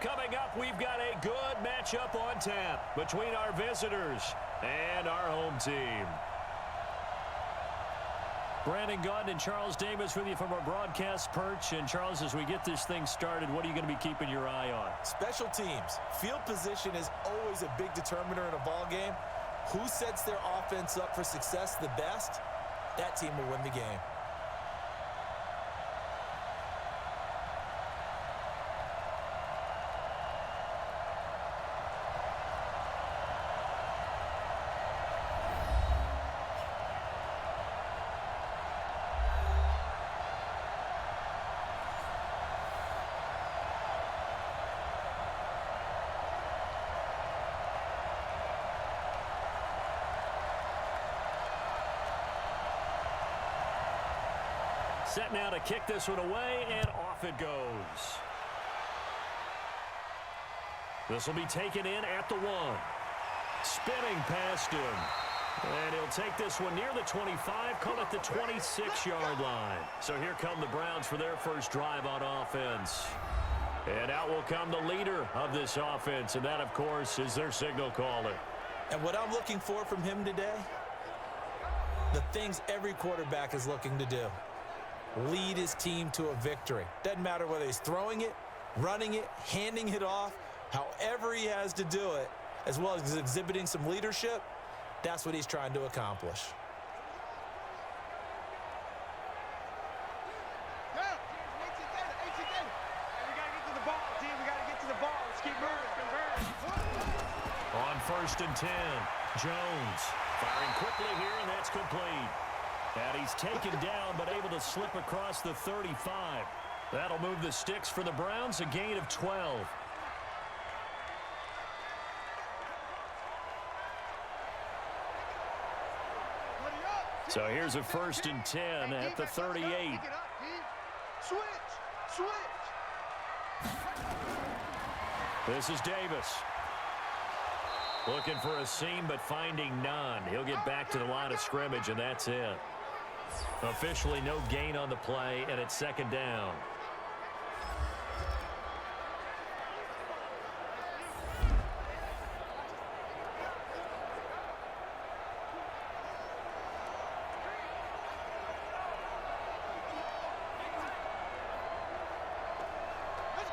Coming up, we've got a good matchup on tap between our visitors and our home team. Brandon Gaudin and Charles Davis with you from our broadcast perch. And, Charles, as we get this thing started, what are you going to be keeping your eye on? Special teams. Field position is always a big determiner in a ball game. Who sets their offense up for success the best, that team will win the game. Set now to kick this one away, and off it goes. This will be taken in at the 1. Spinning past him. And he'll take this one near the 25, call it the 26-yard line. So here come the Browns for their first drive on offense. And out will come the leader of this offense, and that, of course, is their signal caller. And what I'm looking for from him today, the things every quarterback is looking to do. Lead his team to a victory. Doesn't matter whether he's throwing it, running it, handing it off, however he has to do it, as well as exhibiting some leadership, that's what he's trying to accomplish. On 1st and 10, Jones firing quickly here, and that's complete. And he's taken down, but able to slip across the 35. That'll move the Stix for the Browns, a gain of 12. So here's a 1st and 10 at the 38. Switch. This is Davis. Looking for a seam, but finding none. He'll get back to the line of scrimmage, and that's it. Officially no gain on the play, and it's 2nd down.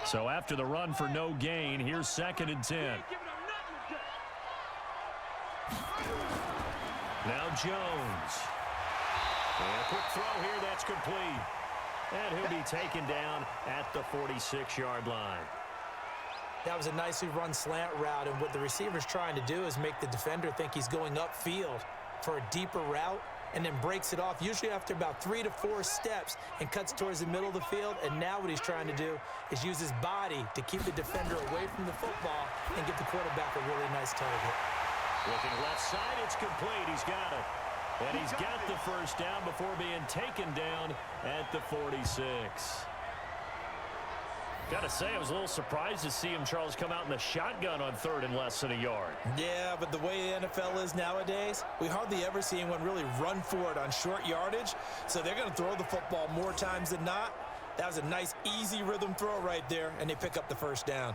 So after the run for no gain, here's 2nd and 10. Now Jones. And a quick throw here, that's complete. And he'll be taken down at the 46-yard line. That was a nicely run slant route, and what the receiver's trying to do is make the defender think he's going upfield for a deeper route, and then breaks it off, usually after about 3 to 4 steps, and cuts towards the middle of the field. And now what he's trying to do is use his body to keep the defender away from the football and give the quarterback a really nice target. Looking left side, it's complete. He's got it. And he's got the 1st down before being taken down at the 46. Got to say, I was a little surprised to see him, Charles, come out in the shotgun on 3rd and less than a yard. Yeah, but the way the NFL is nowadays, we hardly ever see anyone really run for it on short yardage. So they're going to throw the football more times than not. That was a nice, easy rhythm throw right there, and they pick up the 1st down.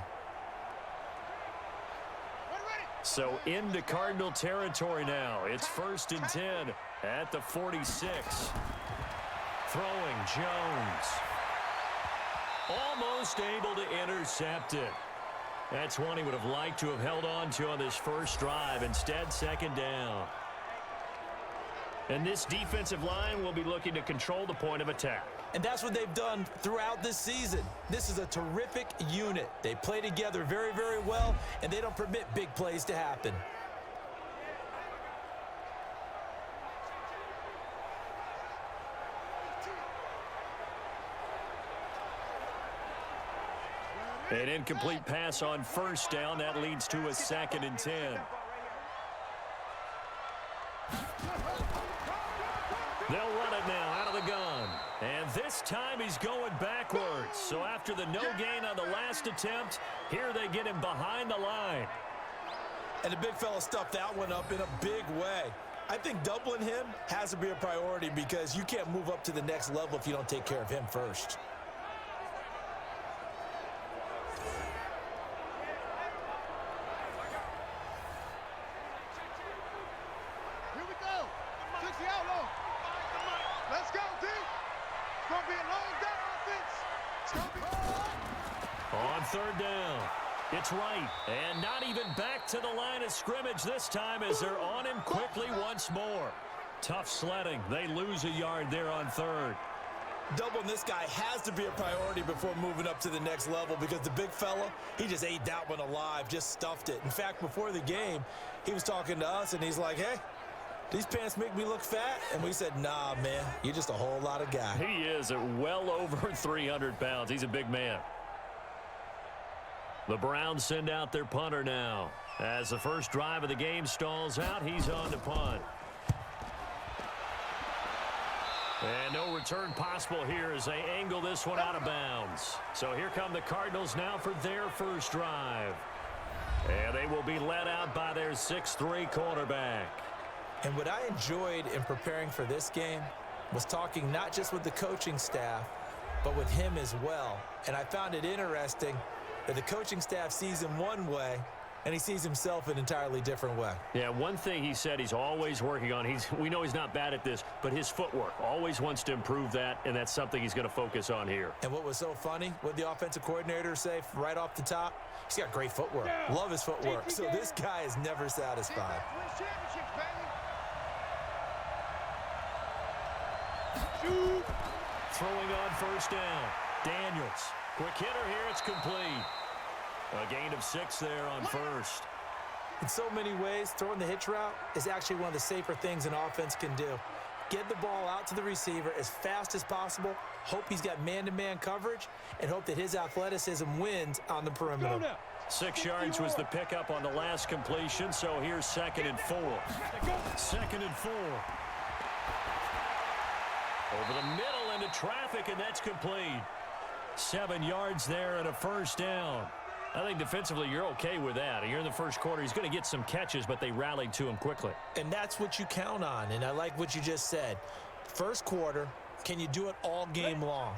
So into Cardinal territory now. It's 1st and 10 at the 46. Throwing Jones. Almost able to intercept it. That's one he would have liked to have held on to on this first drive. Instead, 2nd down. And this defensive line will be looking to control the point of attack. And that's what they've done throughout this season. This is a terrific unit. They play together very, very well, and they don't permit big plays to happen. An incomplete pass on 1st down. That leads to a 2nd and 10. They'll run it now out of the gun. And this time he's going backwards. So after the no gain on the last attempt, here they get him behind the line. And the big fella stuffed that one up in a big way. I think doubling him has to be a priority because you can't move up to the next level if you don't take care of him first. On third down, it's right. And not even back to the line of scrimmage this time as they're on him quickly once more. Tough sledding. They lose a yard there on third. Doubling this guy has to be a priority before moving up to the next level because the big fella, he just ate that one alive, just stuffed it. In fact, before the game, he was talking to us, and he's like, hey, these pants make me look fat? And we said, nah, man, you're just a whole lot of guy. He is at well over 300 pounds. He's a big man. The Browns send out their punter now. As the first drive of the game stalls out, he's on to punt. And no return possible here as they angle this one out of bounds. So here come the Cardinals now for their first drive. And they will be led out by their 6'3" quarterback. And what I enjoyed in preparing for this game was talking not just with the coaching staff, but with him as well. And I found it interesting that the coaching staff sees him one way, and he sees himself an entirely different way. Yeah, one thing he said he's always working on, we know he's not bad at this, but his footwork, always wants to improve that, and that's something he's going to focus on here. And what was so funny, what the offensive coordinator say right off the top, he's got great footwork. Love his footwork. So this guy is never satisfied. Throwing on first down. Daniels. Quick hitter here. It's complete. A gain of 6 there on first. In so many ways, throwing the hitch route is actually one of the safer things an offense can do. Get the ball out to the receiver as fast as possible, hope he's got man-to-man coverage, and hope that his athleticism wins on the perimeter. 6 yards was the pickup on the last completion, so here's 2nd and 4. 2nd and 4. Over the middle into traffic, and that's complete. 7 yards there and a first down. I think defensively you're okay with that. You're in the first quarter. He's going to get some catches, but they rallied to him quickly. And that's what you count on, and I like what you just said. First quarter, can you do it all game long?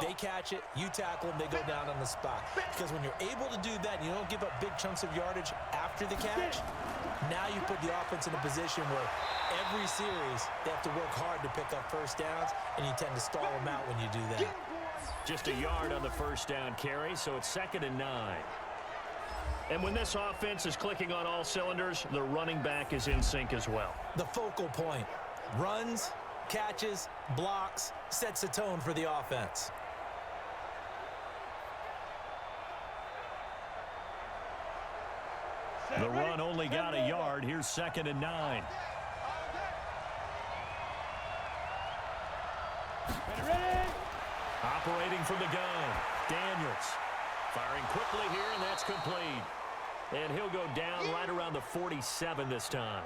They catch it, you tackle them, they go down on the spot. Because when you're able to do that, and you don't give up big chunks of yardage after the catch, now you put the offense in a position where every series they have to work hard to pick up first downs, and you tend to stall them out when you do that. Just a yard on the first down carry, so it's 2nd and 9. And when this offense is clicking on all cylinders, the running back is in sync as well. The focal point. Runs, catches, blocks, sets a tone for the offense. The run only got a yard. Here's 2nd and 9. Operating from the gun, Daniels. Firing quickly here, and that's complete. And he'll go down right around the 47 this time.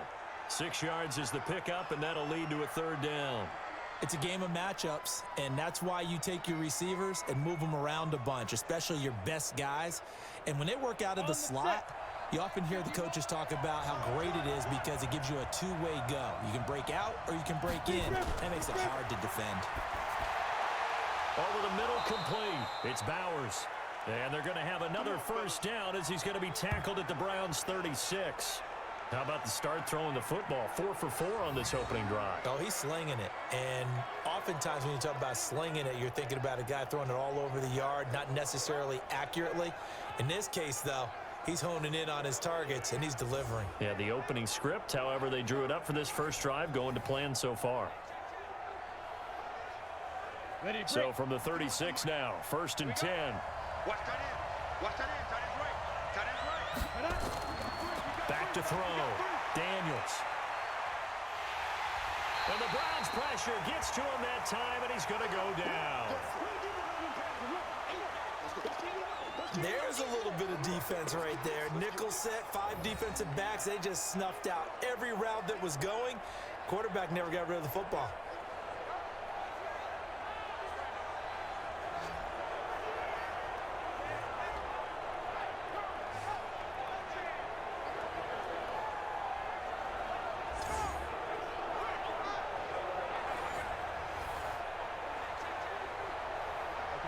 6 yards is the pickup, and that'll lead to a 3rd down. It's a game of matchups, and that's why you take your receivers and move them around a bunch, especially your best guys. And when they work out of the slot, you often hear the coaches talk about how great it is because it gives you a two-way go. You can break out or you can break in. That makes it hard to defend. Over the middle, complete. It's Bowers. And they're going to have another first down as he's going to be tackled at the Browns' 36. How about the start throwing the football? 4 for 4 on this opening drive. Oh, he's slinging it. And oftentimes when you talk about slinging it, you're thinking about a guy throwing it all over the yard, not necessarily accurately. In this case, though, he's honing in on his targets, and he's delivering. Yeah, the opening script, however, they drew it up for this first drive, going to plan so far. So from the 36 now, 1st and 10. Back to throw. Daniels. And the Browns pressure gets to him that time, and he's going to go down. There's a little bit of defense right there. Nickel set, 5 defensive backs. They just snuffed out every route that was going. Quarterback never got rid of the football.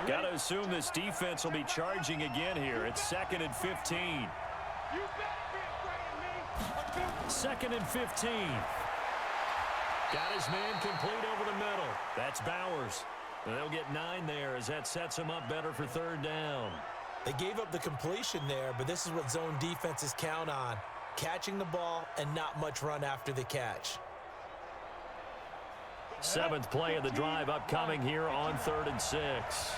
Got to assume this defense will be charging again here. It's 2nd and 15. 2nd and 15. Got his man complete over the middle. That's Bowers. And they'll get 9 there as that sets him up better for 3rd down. They gave up the completion there, but this is what zone defenses count on. Catching the ball and not much run after the catch. 7th play of the drive upcoming here on 3rd and 6.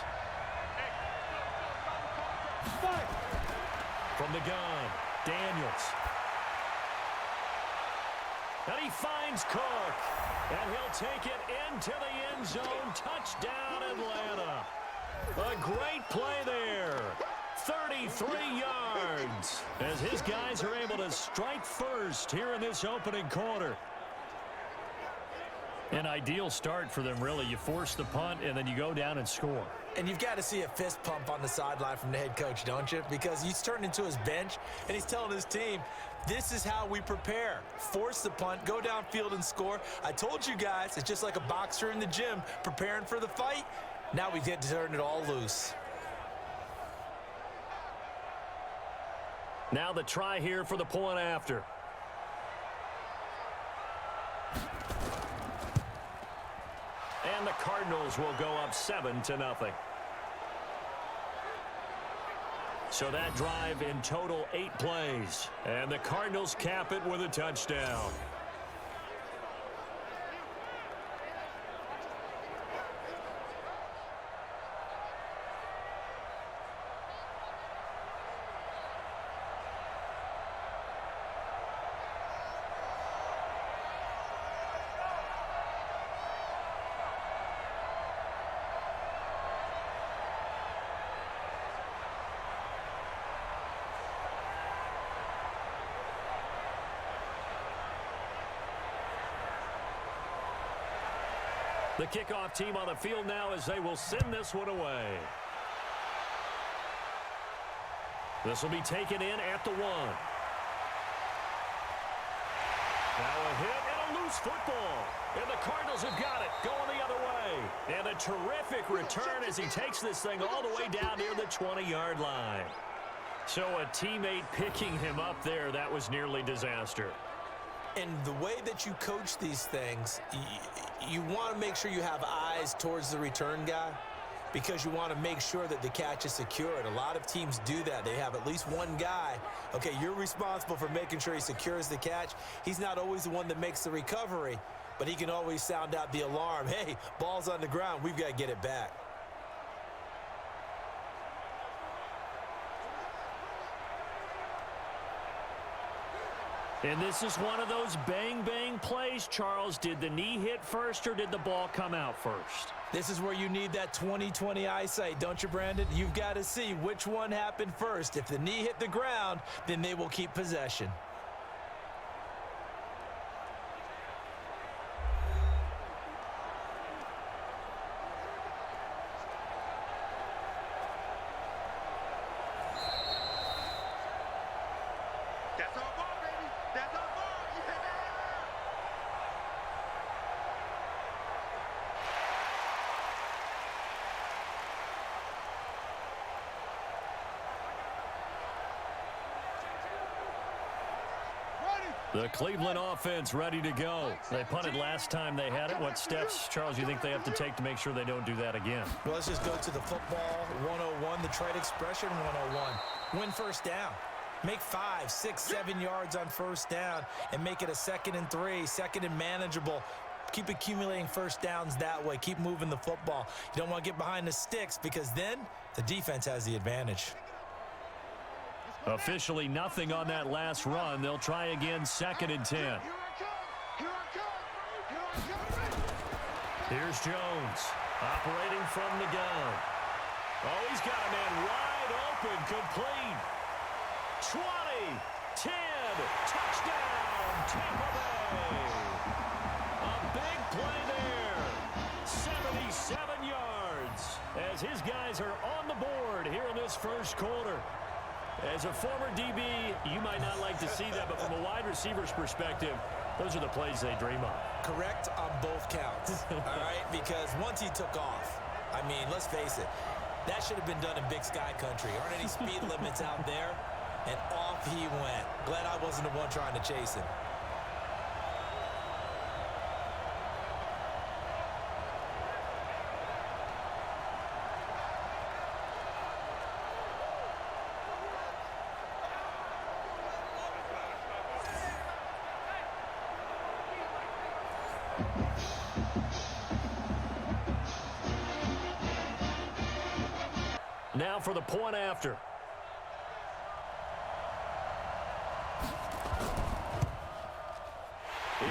From the gun, Daniels. And he finds Cook. And he'll take it into the end zone. Touchdown, Atlanta. A great play there. 33 yards. As his guys are able to strike first here in this opening quarter. An ideal start for them, really. You force the punt, and then you go down and score. And you've got to see a fist pump on the sideline from the head coach, don't you? Because he's turned into his bench, and he's telling his team, this is how we prepare. Force the punt, go downfield and score. I told you guys, it's just like a boxer in the gym preparing for the fight. Now we get to turn it all loose. Now the try here for the point after. And the Cardinals will go up 7-0. So that drive in total 8 plays. And the Cardinals cap it with a touchdown. The kickoff team on the field now as they will send this one away. This will be taken in at the 1. Now a hit and a loose football. And the Cardinals have got it going the other way. And a terrific return as he takes this thing all the way down near the 20-yard line. So a teammate picking him up there, that was nearly disaster. And the way that you coach these things, you want to make sure you have eyes towards the return guy because you want to make sure that the catch is secured. A lot of teams do that. They have at least one guy. Okay, you're responsible for making sure he secures the catch. He's not always the one that makes the recovery, but he can always sound out the alarm. Hey, ball's on the ground. We've got to get it back. And this is one of those bang-bang plays, Charles. Did the knee hit first or did the ball come out first? This is where you need that 20/20 eyesight, don't you, Brandon? You've got to see which one happened first. If the knee hit the ground, then they will keep possession. The Cleveland offense ready to go. They punted last time they had it. What steps, Charles, you think they have to take to make sure they don't do that again? Well, let's just go to the football 101, the trade expression 101. Win first down. Make 5, 6, 7 yards on first down and make it a 2nd and 3, 2nd and manageable. Keep accumulating first downs that way. Keep moving the football. You don't want to get behind the sticks because then the defense has the advantage. Officially nothing on that last run. They'll try again 2nd and 10. Here's Jones operating from the gun. Oh, he's got a man wide open, complete. 20, 10, touchdown, Tampa Bay. A big play there. 77 yards as his guys are on the board here in this first quarter. As a former DB, you might not like to see that, but from a wide receiver's perspective, those are the plays they dream of. Correct on both counts, all right? Because once he took off, I mean, let's face it, that should have been done in Big Sky Country. Aren't any speed limits out there? And off he went. Glad I wasn't the one trying to chase him. Now for the point after.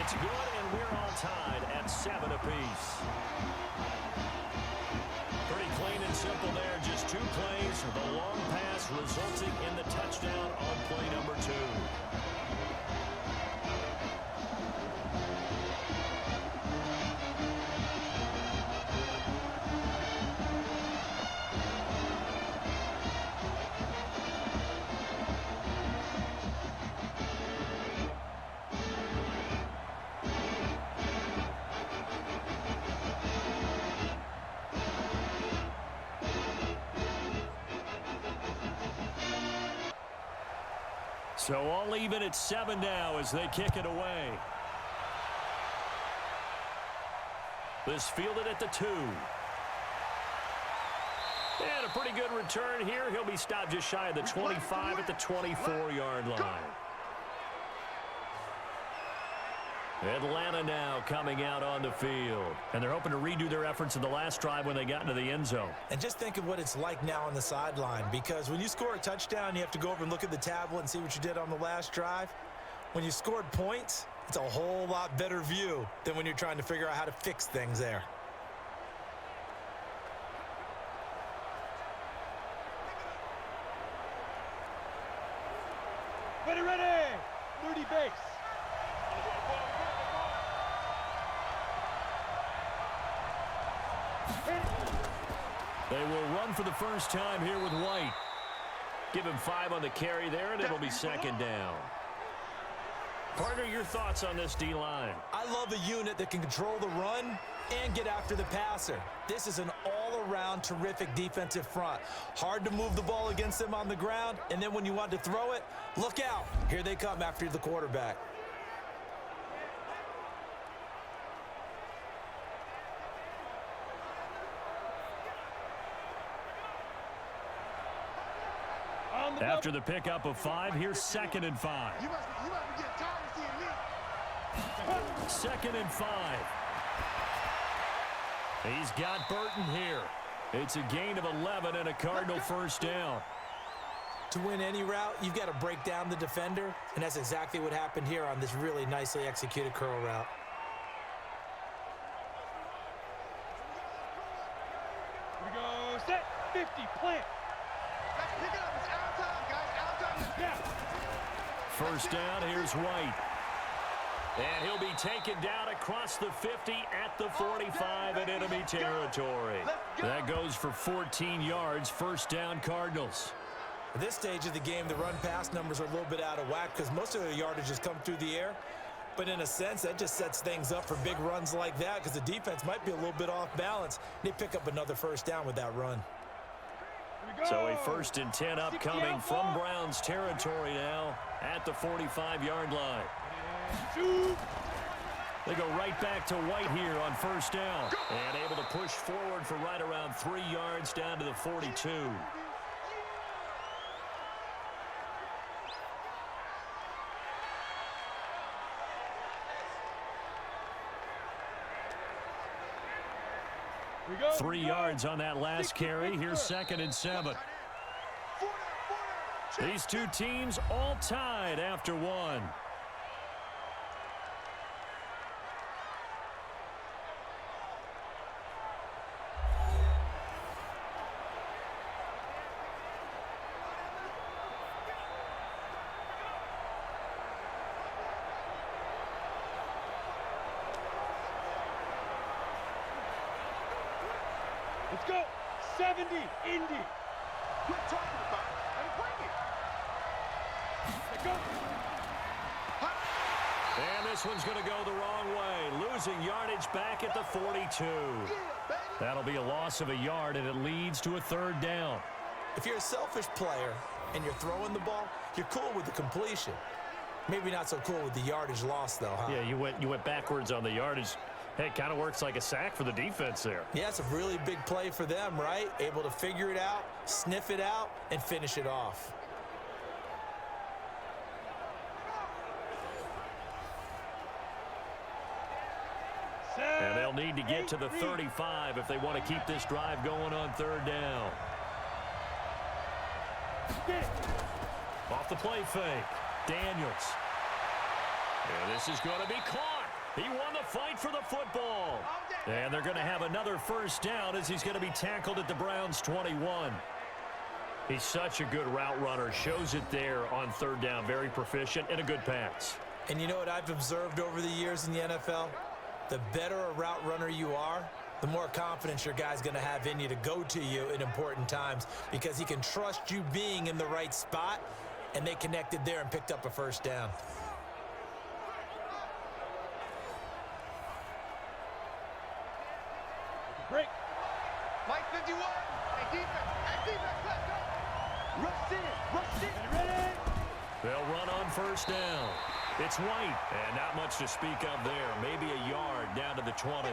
It's good, and we're all tied at 7 apiece. Pretty clean and simple there. Just 2 plays. The long pass resulting in the touchdown on play number 2. So all even at 7 now as they kick it away. This fielded at the 2. And a pretty good return here. He'll be stopped just shy of the 25 at the 24-yard line. Atlanta now coming out on the field. And they're hoping to redo their efforts in the last drive when they got into the end zone. And just think of what it's like now on the sideline, because when you score a touchdown, you have to go over and look at the tablet and see what you did on the last drive. When you scored points, it's a whole lot better view than when you're trying to figure out how to fix things there. Ready, 30 base. They will run for the first time here with White. Give him 5 on the carry there, and it'll be second down. Partner, your thoughts on this D-line? I love a unit that can control the run and get after the passer. This is an all-around terrific defensive front. Hard to move the ball against them on the ground, and then when you want to throw it, look out. Here they come after the quarterback. After the pickup of 5, here's 2nd and 5. You must be getting tired of seeing me. 2nd and 5. He's got Burton here. It's a gain of 11 and a Cardinal first down. To win any route, you've got to break down the defender, and that's exactly what happened here on this really nicely executed curl route. Here we go. Set. 50. Plant. Let's pick it up. It's out time, guys. Out time. Yeah. First down, here's White. And he'll be taken down across the 50 at the 45 in enemy territory. That goes for 14 yards. First down, Cardinals. At this stage of the game, the run-pass numbers are a little bit out of whack because most of their yardage has come through the air. But in a sense, that just sets things up for big runs like that because the defense might be a little bit off balance. They pick up another first down with that run. So a 1st and 10 upcoming from Browns territory now at the 45-yard line. They go right back to White here on first down. And able to push forward for right around 3 yards down to the 42. We go. 3 yards on that last carry. Here's 2nd and 7. These two teams all tied after 1. Let's go. 70. Indy. Quit talking about it and bring it. Let's go. And this one's going to go the wrong way. Losing yardage back at the 42. That'll be a loss of a yard, and it leads to a 3rd down. If you're a selfish player and you're throwing the ball, you're cool with the completion. Maybe not so cool with the yardage loss, though, huh? Yeah, you went backwards on the yardage. Hey, it kind of works like a sack for the defense there. Yeah, it's a really big play for them, right? Able to figure it out, sniff it out, and finish it off. And they'll need to get to the 35 if they want to keep this drive going on 3rd down. Stix. Off the play fake. Daniels. And this is going to be caught. He won the fight for the football. And they're going to have another first down as he's going to be tackled at the Browns' 21. He's such a good route runner. Shows it there on third down. Very proficient and a good pass. And you know what I've observed over the years in the NFL? The better a route runner you are, the more confidence your guy's going to have in you to go to you in important times because he can trust you being in the right spot, and they connected there and picked up a first down. Break. Mike 51. Hey, defense, let's go. Rush in. Ready? They'll run on first down. It's White, and not much to speak of there. Maybe a yard down to the 20.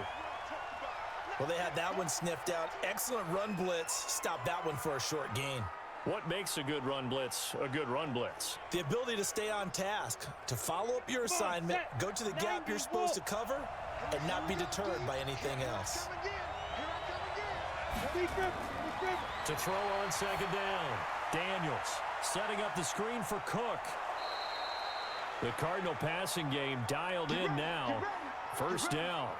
Well, they had that one sniffed out. Excellent run blitz. Stop that one for a short gain. What makes a good run blitz a good run blitz? The ability to stay on task, to follow up your assignment, go to the gap you're supposed to cover, and not be deterred by anything else. To throw on second down. Daniels setting up the screen for Cook. The Cardinal passing game dialed in now. First down.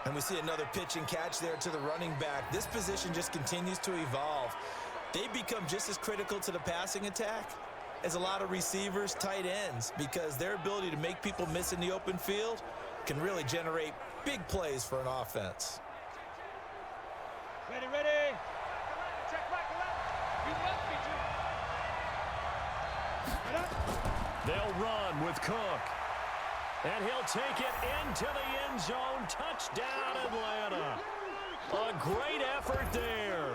And we see another pitch and catch there to the running back. This position just continues to evolve. They become just as critical to the passing attack as a lot of receivers, tight ends, because their ability to make people miss in the open field can really generate big plays for an offense. Ready. Check right to left. You must be They'll run with Cook. And he'll take it into the end zone. Touchdown, Atlanta. A great effort there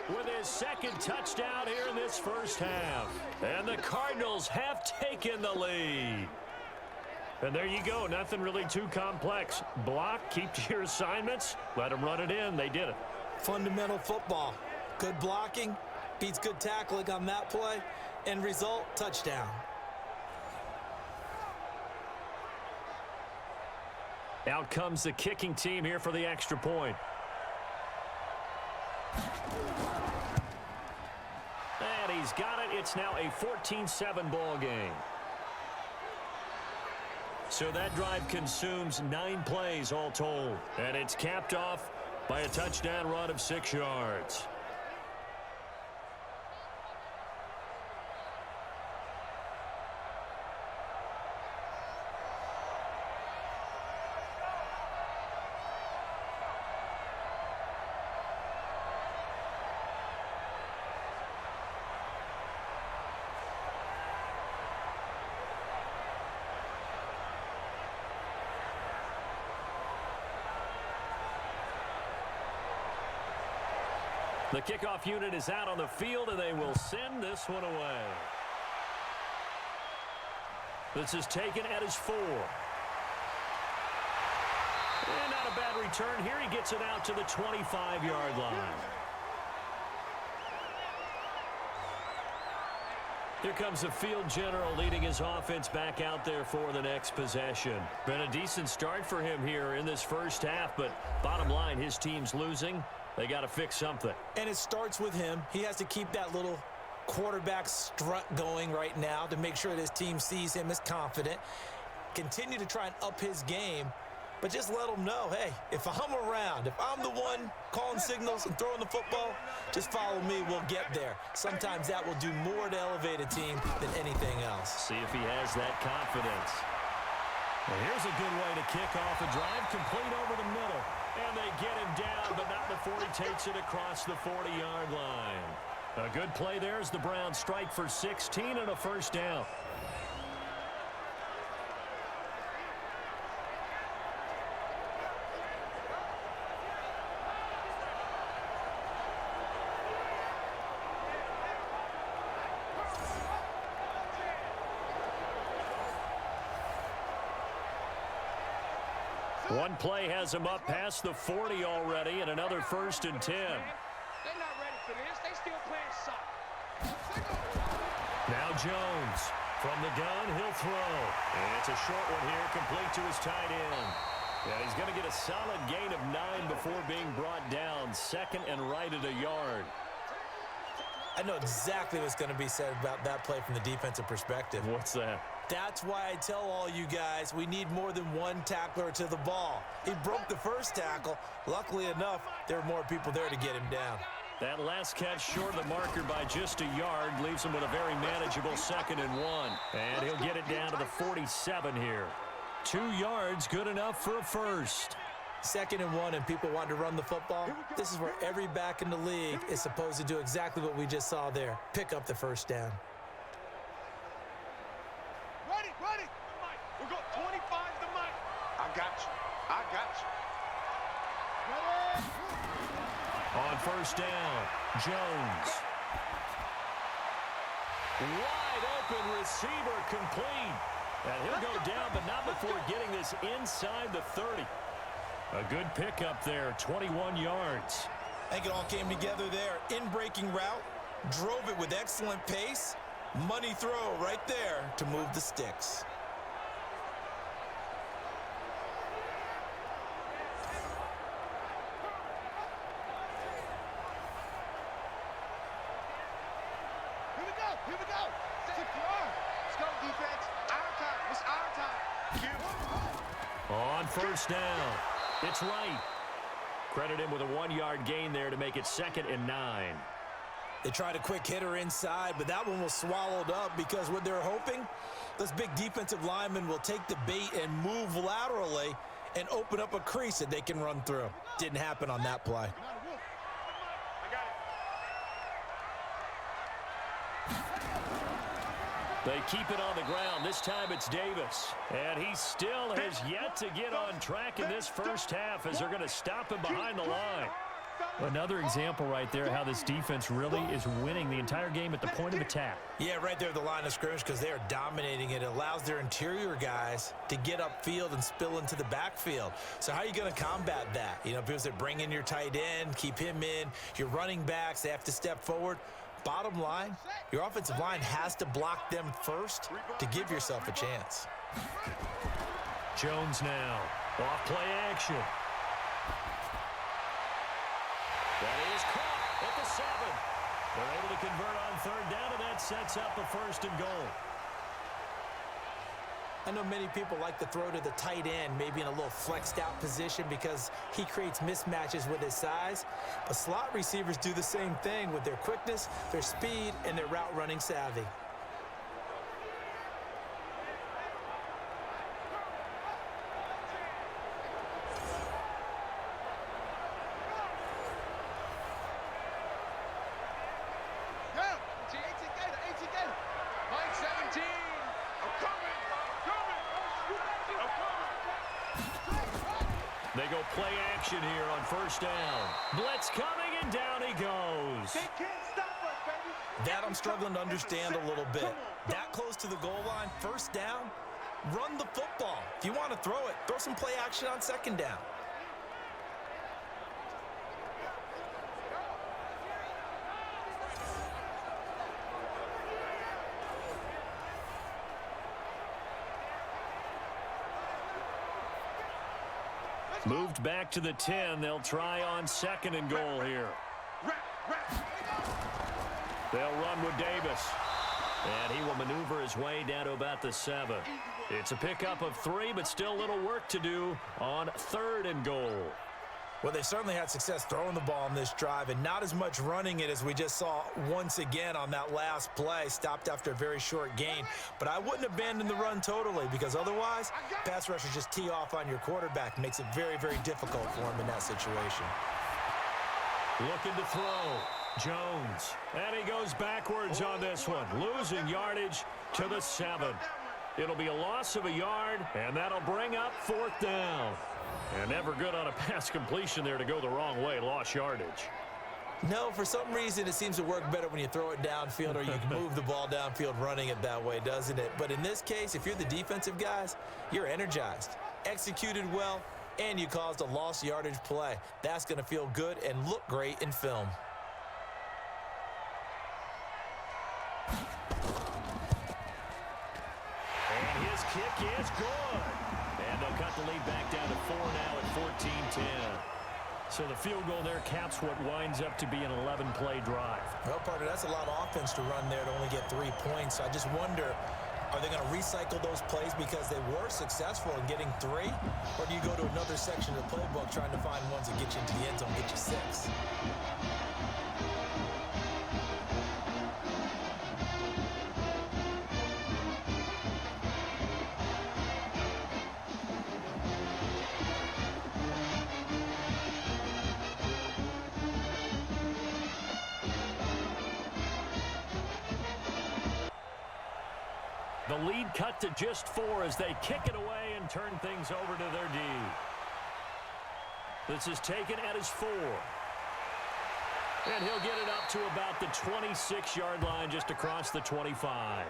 with his second touchdown here in this first half. And the Cardinals have taken the lead. And there you go. Nothing really too complex. Block, keep to your assignments, let them run it in. They did it. Fundamental football. Good blocking beats good tackling on that play. End result, touchdown. Out comes the kicking team here for the extra point. And he's got it. It's now a 14-7 ball game. So that drive consumes 9 plays all told. And it's capped off by a touchdown run of 6 yards. The kickoff unit is out on the field, and they will send this one away. This is taken at his 4. And not a bad return here. He gets it out to the 25-yard line. Here comes the field general leading his offense back out there for the next possession. Been a decent start for him here in this first half, but bottom line, his team's losing. They got to fix something. And it starts with him. He has to keep that little quarterback strut going right now to make sure that his team sees him as confident. Continue to try and up his game, but just let him know, hey, if I'm around, if I'm the one calling signals and throwing the football, just follow me, we'll get there. Sometimes that will do more to elevate a team than anything else. See if he has that confidence. Well, here's a good way to kick off a drive, complete over the middle. And they get him down, but not before he takes it across the 40-yard line. A good play there as the Browns strike for 16 and a first down. One play has him up past the 40 already, and another 1st and 10. They're not ready for this. They still playing soccer. Now Jones from the gun, he'll throw. And it's a short one here, complete to his tight end. Yeah, he's going to get a solid gain of 9 before being brought down. Second and right at a yard. I know exactly what's going to be said about that play from the defensive perspective. What's that? That's why I tell all you guys we need more than one tackler to the ball. He broke the first tackle. Luckily enough, there were more people there to get him down. That last catch short of the marker by just a yard leaves him with a very manageable 2nd and 1. And he'll get it down to the 47 here. 2 yards, good enough for a first. 2nd and 1 and people want to run the football. This is where every back in the league is supposed to do exactly what we just saw there. Pick up the first down. Ready. We got 25 to Mike. I got you. Ready. On first down, Jones. Wide open receiver complete. And he'll go down, but not before getting this inside the 30. A good pickup there, 21 yards. I think it all came together there. In-breaking route, drove it with excellent pace. Money throw right there to move the sticks. Here we go. CFBR. Let's go, defense. Our time. It's our time. On first down, it's right. Credit him with a 1-yard gain there to make it 2nd and 9. They tried a quick hitter inside, but that one was swallowed up because what they're hoping, this big defensive lineman will take the bait and move laterally and open up a crease that they can run through. Didn't happen on that play. They keep it on the ground. This time it's Davis. And he still has yet to get on track in this first half as they're going to stop him behind the line. Another example right there how this defense really is winning the entire game at the point of attack. Yeah, right there at the line of scrimmage because they are dominating it. It allows their interior guys to get upfield and spill into the backfield. So how are you going to combat that? You know, because they bring in your tight end, keep him in. Your running backs, they have to step forward. Bottom line, your offensive line has to block them first to give yourself a chance. Jones now. Off play action. That is caught at the 7. They're able to convert on 3rd down, and that sets up a 1st and goal. I know many people like to throw to the tight end, maybe in a little flexed out position because he creates mismatches with his size. But slot receivers do the same thing with their quickness, their speed, and their route running savvy. They go play action here on 1st down. Blitz coming, and down he goes. They can't stop us, baby. That I'm struggling to understand a little bit. That close to the goal line, 1st down, run the football. If you want to throw it, throw some play action on 2nd down. Moved back to the 10. They'll try on 2nd and goal here. They'll run with Davis. And he will maneuver his way down to about the 7. It's a pickup of 3, but still a little work to do on 3rd and goal. Well, they certainly had success throwing the ball in this drive and not as much running it as we just saw once again on that last play. Stopped after a very short gain. But I wouldn't abandon the run totally because otherwise, pass rushers just tee off on your quarterback. Makes it very, very difficult for him in that situation. Looking to throw. Jones. And he goes backwards on this one. Losing yardage to the 7. It'll be a loss of a yard, and that'll bring up 4th down. And never good on a pass completion there to go the wrong way. Lost yardage. No, for some reason, it seems to work better when you throw it downfield or you can move the ball downfield running it that way, doesn't it? But in this case, if you're the defensive guys, you're energized, executed well, and you caused a lost yardage play. That's going to feel good and look great in film. And his kick is good. And they'll cut the lead back down to 4 now at 14-10. So the field goal there caps what winds up to be an 11-play drive. Well, partner, that's a lot of offense to run there to only get 3 points. So I just wonder, are they going to recycle those plays because they were successful in getting 3? Or do you go to another section of the playbook trying to find ones that get you into the end zone, get you 6? The lead cut to just 4 as they kick it away and turn things over to their D. This is taken at his 4. And he'll get it up to about the 26-yard line just across the 25.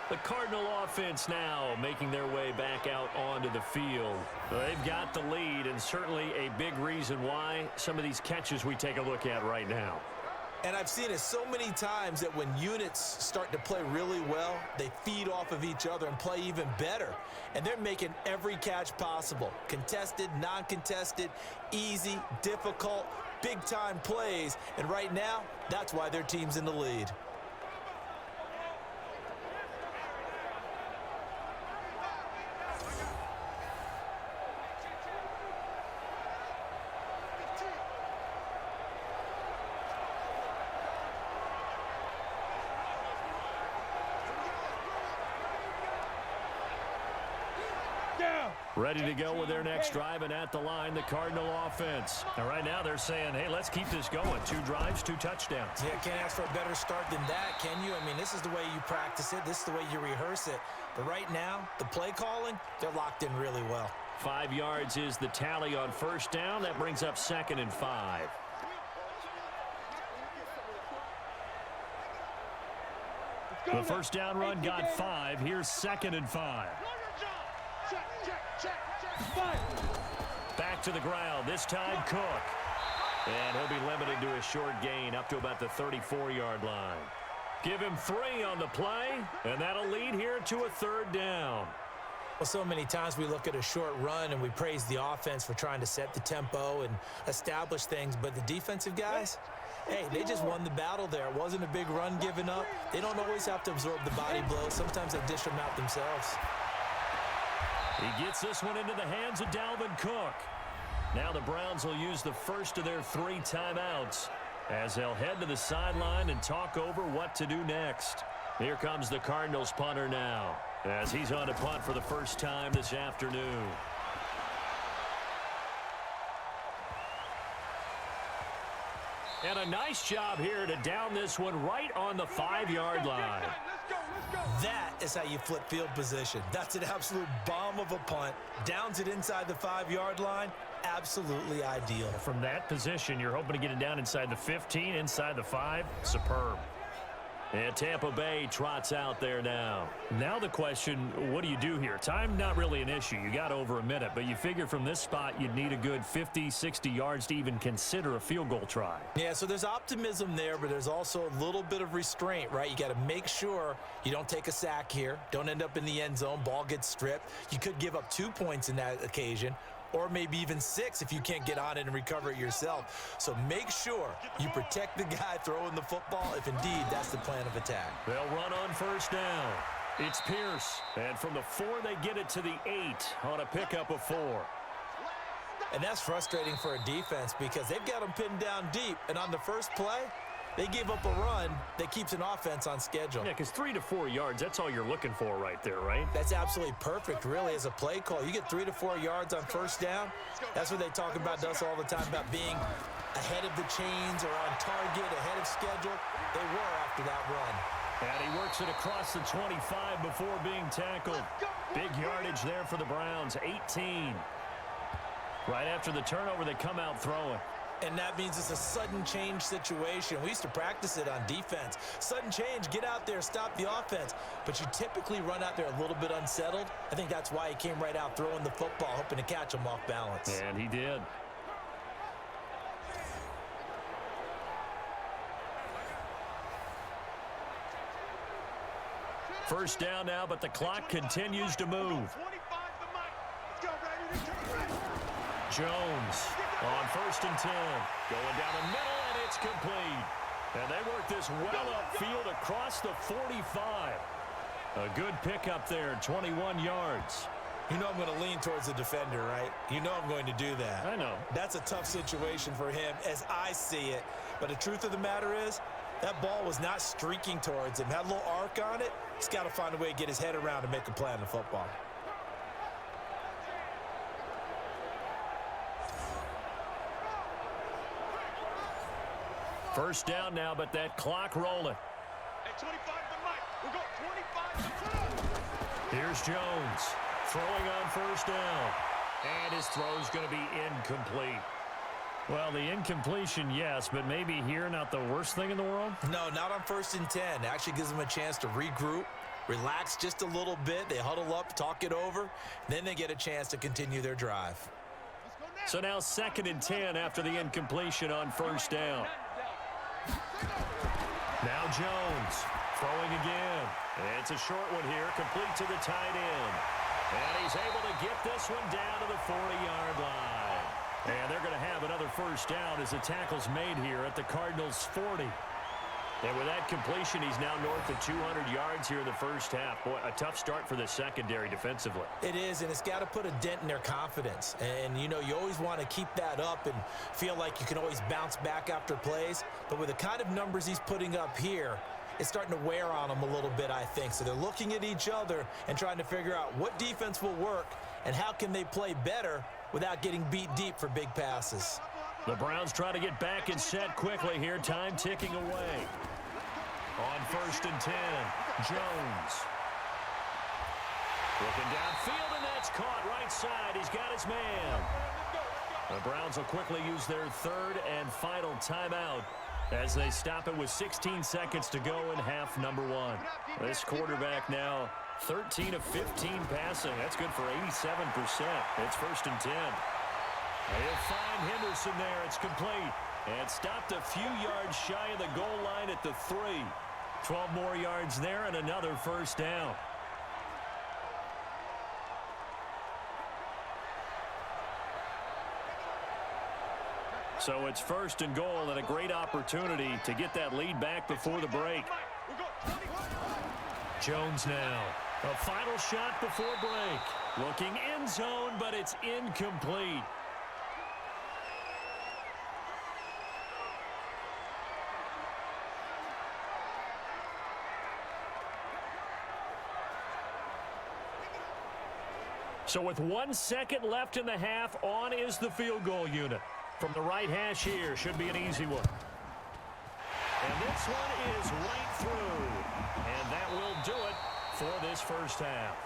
The Cardinal offense now making their way back out onto the field. They've got the lead, and certainly a big reason why some of these catches we take a look at right now. And I've seen it so many times that when units start to play really well, they feed off of each other and play even better. And they're making every catch possible. Contested, non-contested, easy, difficult, big-time plays. And right now, that's why their team's in the lead. Ready to go with their next drive, and at the line, the Cardinal offense. And right now they're saying, hey, let's keep this going. 2 drives, 2 touchdowns. Yeah, can't ask for a better start than that, can you? I mean, this is the way you practice it. This is the way you rehearse it. But right now, the play calling, they're locked in really well. 5 yards is the tally on first down. That brings up 2nd and 5. The first down run got 5. Here's 2nd and 5. Back to the ground, this time Cook. And he'll be limited to a short gain up to about the 34-yard line. Give him 3 on the play, and that'll lead here to a 3rd down. Well, so many times we look at a short run and we praise the offense for trying to set the tempo and establish things, but the defensive guys, hey, they just won the battle there. It wasn't a big run given up. They don't always have to absorb the body blows. Sometimes they dish them out themselves. He gets this one into the hands of Dalvin Cook. Now the Browns will use the first of their 3 timeouts as they'll head to the sideline and talk over what to do next. Here comes the Cardinals punter now as he's on to punt for the first time this afternoon. And a nice job here to down this one right on the 5-yard line. That is how you flip field position. That's an absolute bomb of a punt. Downs it inside the 5-yard line. Absolutely ideal. From that position, you're hoping to get it down inside the 15, inside the 5. Superb. And Tampa Bay trots out there now. Now the question, what do you do here? Time not really an issue. You got over a minute, but you figure from this spot you'd need a good 50, 60 yards to even consider a field goal try. Yeah, so there's optimism there, but there's also a little bit of restraint, right? You got to make sure you don't take a sack here. Don't end up in the end zone. Ball gets stripped. You could give up 2 points in that occasion, or maybe even 6 if you can't get on it and recover it yourself. So make sure you protect the guy throwing the football if indeed that's the plan of attack. They'll run on first down. It's Pierce. And from the 4, they get it to the 8 on a pickup of 4. And that's frustrating for a defense because they've got them pinned down deep. And on the first play, they gave up a run that keeps an offense on schedule. Yeah, because 3 to 4 yards, that's all you're looking for right there, right? That's absolutely perfect, really, as a play call. You get 3 to 4 yards on first down. That's what they talk about us all the time, about being ahead of the chains or on target, ahead of schedule. They were after that run. And he works it across the 25 before being tackled. Big yardage there for the Browns, 18. Right after the turnover, they come out throwing. And that means it's a sudden change situation. We used to practice it on defense. Sudden change, get out there, stop the offense. But you typically run out there a little bit unsettled. I think that's why he came right out throwing the football, hoping to catch him off balance. And he did. First down now, but the clock continues to move. Jones on 1st and 10. Going down the middle, and it's complete. And they work this well upfield across the 45. A good pickup there, 21 yards. You know I'm going to lean towards the defender, right? You know I'm going to do that. I know. That's a tough situation for him as I see it. But the truth of the matter is, that ball was not streaking towards him. Had a little arc on it. He's got to find a way to get his head around and make a play on the football. First down now, but that clock rolling. At 25 to Mike. We'll go 25 to 2. Here's Jones throwing on first down. And his throw's going to be incomplete. Well, the incompletion, yes, but maybe here not the worst thing in the world? No, not on 1st and 10. It actually gives them a chance to regroup, relax just a little bit. They huddle up, talk it over. Then they get a chance to continue their drive. So now 2nd and 10 after the incompletion on first down. Now Jones throwing again. It's a short one here, complete to the tight end. And he's able to get this one down to the 40-yard line. And they're going to have another first down as the tackle's made here at the Cardinals' 40. And with that completion, he's now north of 200 yards here in the first half. Boy, a tough start for the secondary defensively. It is, and it's got to put a dent in their confidence. And, you know, you always want to keep that up and feel like you can always bounce back after plays. But with the kind of numbers he's putting up here, it's starting to wear on them a little bit, I think. So they're looking at each other and trying to figure out what defense will work and how can they play better without getting beat deep for big passes. The Browns try to get back and set quickly here. Time ticking away. On 1st and 10, Jones. Looking downfield, and that's caught right side. He's got his man. The Browns will quickly use their 3rd and final timeout as they stop it with 16 seconds to go in half number 1. This quarterback now 13 of 15 passing. That's good for 87%. It's 1st and 10. He'll find Henderson there. It's complete. And stopped a few yards shy of the goal line at the 3. 12 more yards there and another first down. So it's 1st and goal and a great opportunity to get that lead back before the break. Jones now. A final shot before break. Looking end zone, but it's incomplete. So with 1 second left in the half, on is the field goal unit. From the right hash here, should be an easy one. And this one is right through. And that will do it for this first half.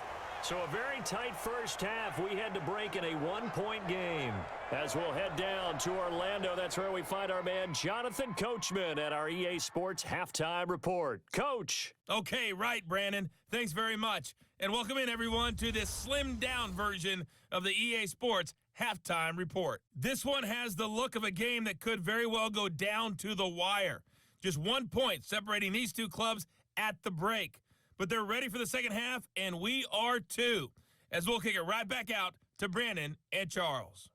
So a very tight first half. We had to break in a 1-point game. As we'll head down to Orlando, that's where we find our man Jonathan Coachman at our EA Sports Halftime Report. Coach. Okay, right, Brandon. Thanks very much. And welcome in, everyone, to this slimmed-down version of the EA Sports Halftime Report. This one has the look of a game that could very well go down to the wire. Just 1 point separating these two clubs at the break. But they're ready for the second half, and we are too, as we'll kick it right back out to Brandon and Charles.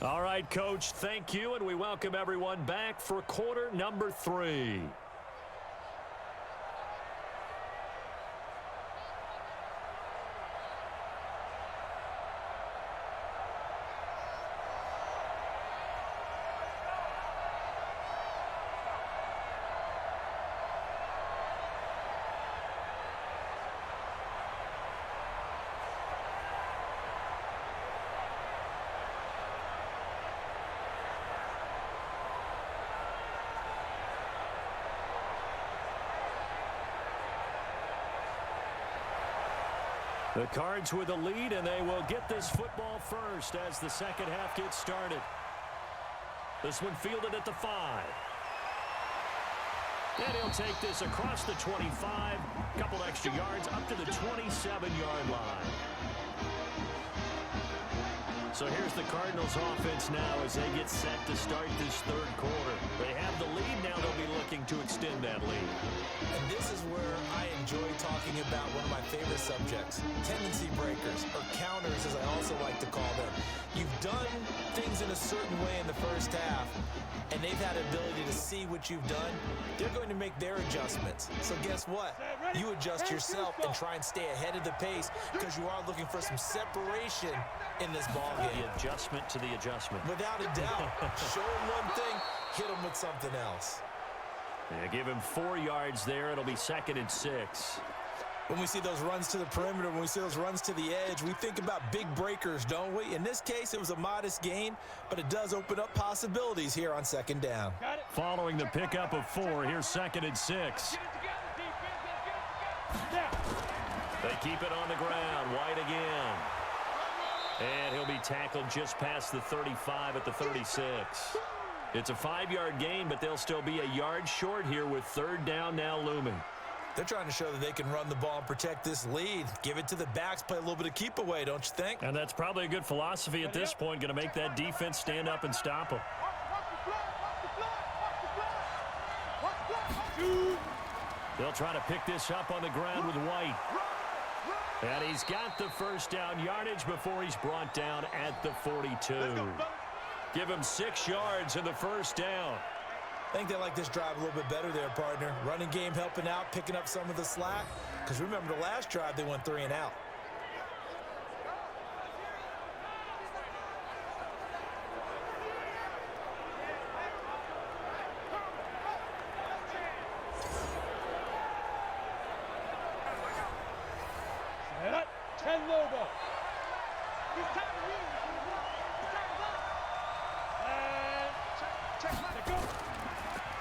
All right, Coach, thank you, and we welcome everyone back for quarter number 3. The Cards with a lead, and they will get this football first as the second half gets started. This one fielded at the 5. And he'll take this across the 25, couple extra yards up to the 27-yard line. So here's the Cardinals offense now as they get set to start this third quarter. They have the lead now. They'll be looking to extend that lead. And this is where I enjoy talking about one of my favorite subjects, tendency breakers, or counters as I also like to call them. You've done things in a certain way in the first half, and they've had the ability to see what you've done. They're going to make their adjustments. So guess what? You adjust yourself and try and stay ahead of the pace because you are looking for some separation in this ball game. The adjustment to the adjustment. Without a doubt. Show him one thing, hit him with something else. Yeah, give him 4 yards there. It'll be 2nd and 6. When we see those runs to the perimeter, when we see those runs to the edge, we think about big breakers, don't we? In this case, it was a modest gain, but it does open up possibilities here on 2nd down. Following the pickup of 4, here's 2nd and 6. They keep it on the ground. White again. And he'll be tackled just past the 35 at the 36. It's a 5-yard gain, but they'll still be a yard short here with 3rd down now looming. They're trying to show that they can run the ball and protect this lead. Give it to the backs, play a little bit of keep away, don't you think? And that's probably a good philosophy at this point, going to make that defense stand up and stop them. They'll try to pick this up on the ground with White. And he's got the 1st down yardage before he's brought down at the 42. Give him 6 yards in the 1st down. I think they like this drive a little bit better there, partner. Running game helping out, picking up some of the slack. Because remember, the last drive, they went 3 and out.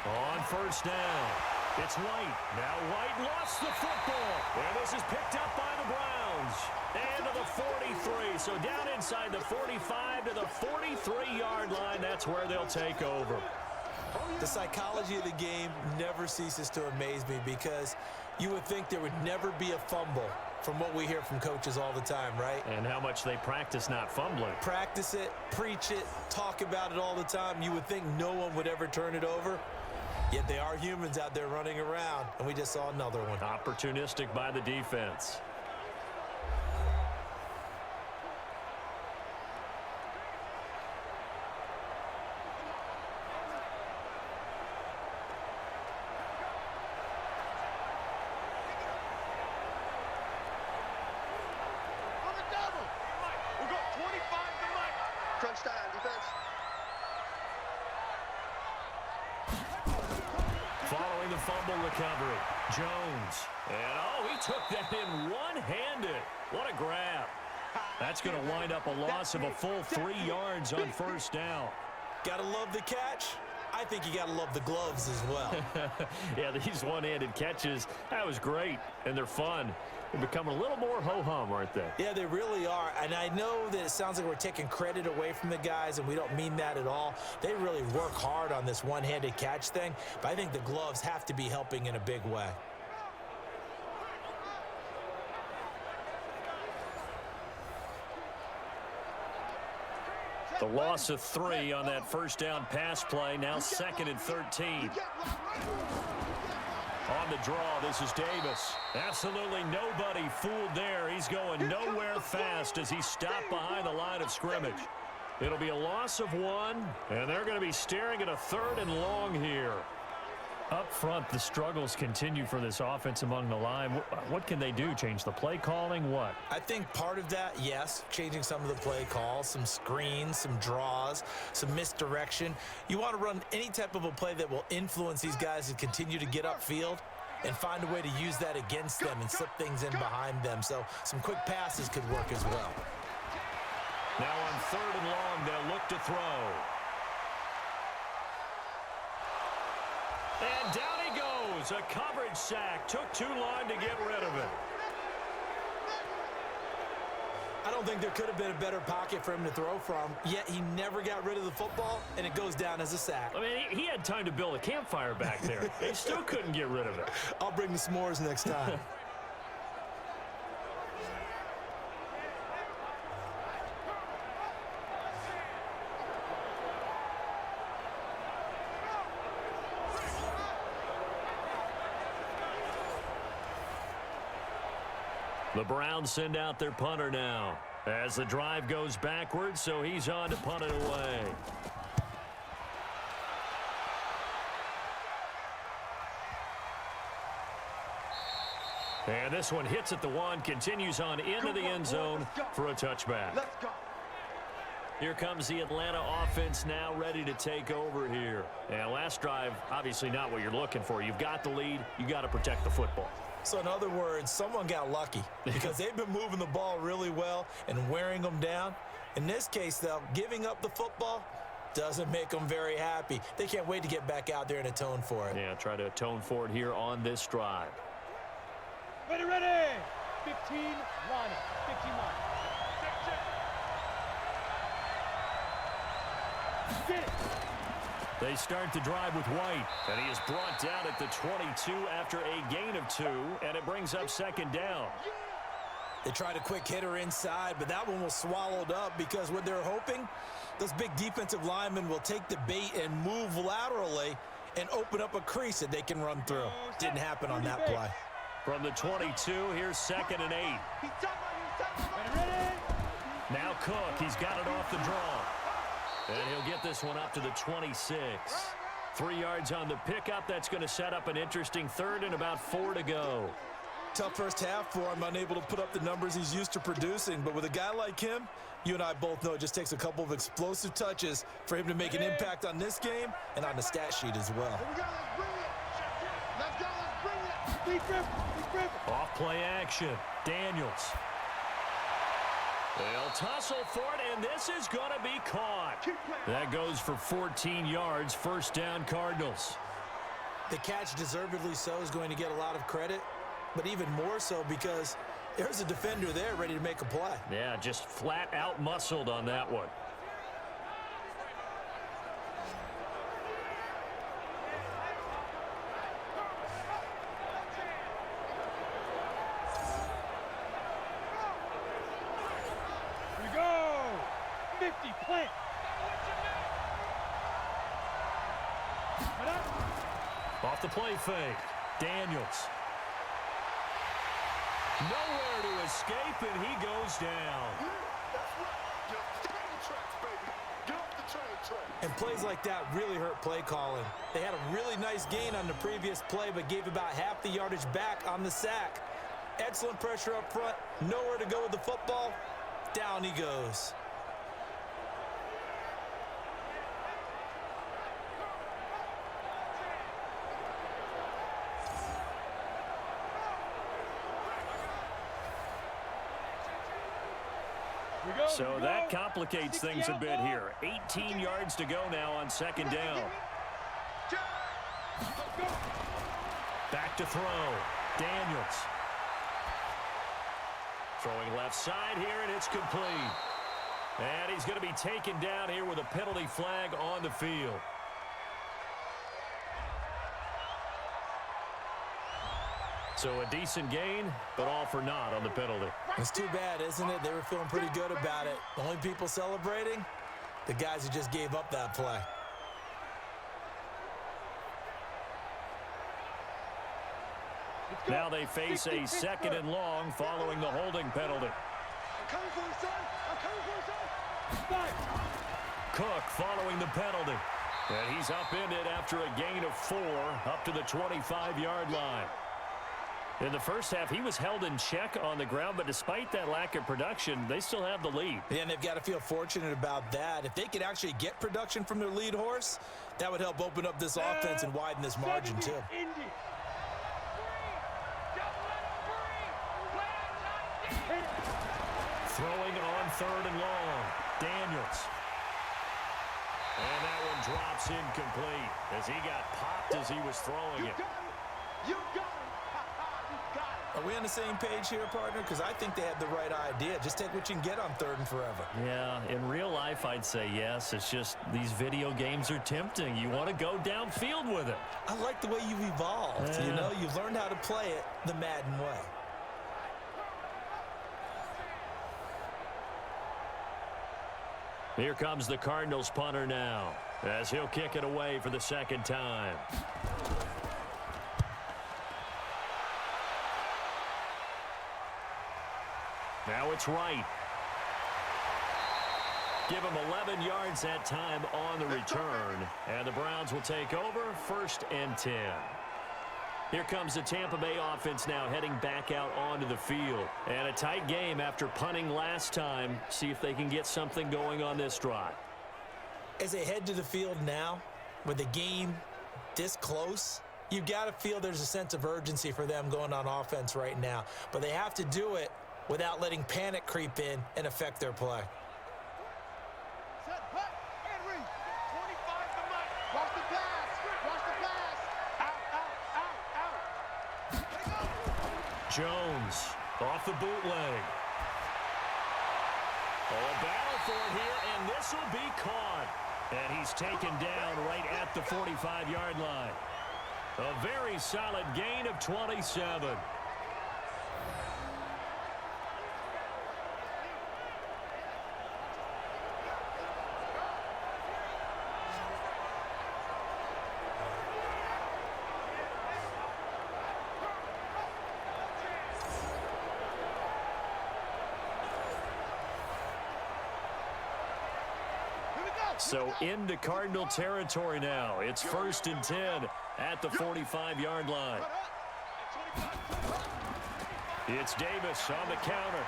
On 1st down, it's White. Now White lost the football. And this is picked up by the Browns. And to the 43. So down inside the 45 to the 43-yard line. That's where they'll take over. The psychology of the game never ceases to amaze me because you would think there would never be a fumble from what we hear from coaches all the time, right? And how much they practice not fumbling. Practice it, preach it, talk about it all the time. You would think no one would ever turn it over. Yet they are humans out there running around, and we just saw another one. Opportunistic by the defense. Crunch down, defense. Following the fumble recovery, Jones. And, oh, he took that in one-handed. What a grab. That's going to wind up a loss of a full 3 yards on 1st down. Gotta love the catch. I think you gotta love the gloves as well. Yeah, these one-handed catches, that was great, and they're fun. They're becoming a little more ho-hum, aren't they? Yeah, they really are. And I know that it sounds like we're taking credit away from the guys, and we don't mean that at all. They really work hard on this one-handed catch thing, but I think the gloves have to be helping in a big way. The loss of 3 on that 1st down pass play, now 2nd and 13. On the draw, this is Davis. Absolutely nobody fooled there. He's going nowhere fast as he stopped behind the line of scrimmage. It'll be a loss of 1, and they're going to be staring at a 3rd and long here. Up front, the struggles continue for this offense among the line. What can they do? Change the play calling? What? I think part of that, yes, changing some of the play calls, some screens, some draws, some misdirection. You want to run any type of a play that will influence these guys to continue to get upfield and find a way to use that against them and slip things in behind them. So some quick passes could work as well. Now on 3rd and long, they'll look to throw. And down he goes. A coverage sack. Took too long to get rid of it. I don't think there could have been a better pocket for him to throw from, yet he never got rid of the football, and it goes down as a sack. I mean, he had time to build a campfire back there. He still couldn't get rid of it. I'll bring the s'mores next time. The Browns send out their punter now as the drive goes backwards, so he's on to punt it away. And this one hits at the 1, continues on into the end zone for a touchback. Let's go. Here comes the Atlanta offense now ready to take over here. And last drive, obviously not what you're looking for. You've got the lead. You got to protect the football. So in other words, someone got lucky because they've been moving the ball really well and wearing them down. In this case, though, giving up the football doesn't make them very happy. They can't wait to get back out there and atone for it. Yeah, try to atone for it here on this drive. Ready, ready. 15 line up. 15 line. Get it. They start the drive with White, and he is brought down at the 22 after a gain of 2, and it brings up second down. They tried a quick hitter inside, but that one was swallowed up because what they're hoping, those big defensive linemen will take the bait and move laterally and open up a crease that they can run through. Didn't happen on that play. From the 22, here's 2nd and 8. Ready, ready. Now Cook, he's got it off the draw. And he'll get this one up to the 26. 3 yards on the pickup. That's going to set up an interesting 3rd and about 4 to go. Tough first half for him, unable to put up the numbers he's used to producing. But with a guy like him, you and I both know it just takes a couple of explosive touches for him to make an impact on this game and on the stat sheet as well. Here we go. Let's bring it. Let's go. Let's bring it. Deep rip. Deep rip. Off play action. Daniels. They'll tussle for it, and this is going to be caught. That goes for 14 yards. First down, Cardinals. The catch, deservedly so, is going to get a lot of credit, but even more so because there's a defender there ready to make a play. Yeah, just flat out muscled on that one. Here we go. 50 plant. Off the play fake. Daniels. Nowhere to escape, and he goes down. And plays like that really hurt play calling. They had a really nice gain on the previous play, but gave about half the yardage back on the sack. Excellent pressure up front. Nowhere to go with the football. Down he goes. So that complicates things a bit here. 18 yards to go now on second down. Back to throw. Daniels. Throwing left side here, and it's complete. And he's going to be taken down here with a penalty flag on the field. So a decent gain, but all for naught on the penalty. It's too bad, isn't it? They were feeling pretty good about it. The only people celebrating, the guys who just gave up that play. Now they face a 2nd and long following the holding penalty. I'm coming for you, son. I'm coming for you, son. Cook following the penalty. And he's upended after a gain of 4 up to the 25-yard line. In the first half, he was held in check on the ground, but despite that lack of production, they still have the lead. Yeah, and they've got to feel fortunate about that. If they could actually get production from their lead horse, that would help open up this offense and widen this margin, too. Throwing on 3rd and long. Daniels. And that one drops incomplete as he got popped as he was throwing it. You got it. Are we on the same page here, partner? Because I think they had the right idea. Just take what you can get on 3rd and forever. Yeah, in real life, I'd say yes. It's just these video games are tempting. You want to go downfield with it. I like the way you've evolved. Yeah. You know, you've learned how to play it the Madden way. Here comes the Cardinals punter now as he'll kick it away for the 2nd time. Now it's right. Give him 11 yards that time on the return. And the Browns will take over 1st and 10. Here comes the Tampa Bay offense now heading back out onto the field. And a tight game after punting last time. See if they can get something going on this drive. As they head to the field now, with the game this close, you've got to feel there's a sense of urgency for them going on offense right now. But they have to do it without letting panic creep in and affect their play. Set, hut, and read. 25 to Mike. Watch the pass. Watch the pass. Out, out, out, out. Jones off the bootleg. Oh, a battle for it here, and this will be caught. And he's taken down right at the 45-yard line. A very solid gain of 27. So into Cardinal territory now. It's 1st and 10 at the 45-yard line. It's Davis on the counter.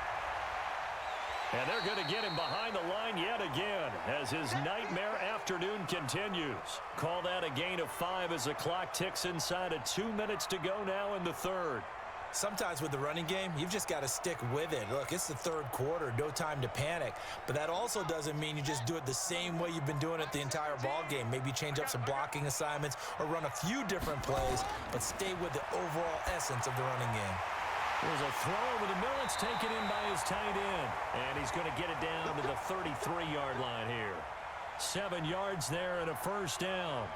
And they're going to get him behind the line yet again as his nightmare afternoon continues. Call that a gain of 5 as the clock ticks inside of 2 minutes to go now in the 3rd. Sometimes with the running game, you've just got to stick with it. Look, it's the 3rd quarter, no time to panic. But that also doesn't mean you just do it the same way you've been doing it the entire ball game. Maybe change up some blocking assignments or run a few different plays, but stay with the overall essence of the running game. There's a throw over the middle. It's taken in by his tight end. And he's going to get it down to the 33-yard line here. 7 yards there and a 1st down.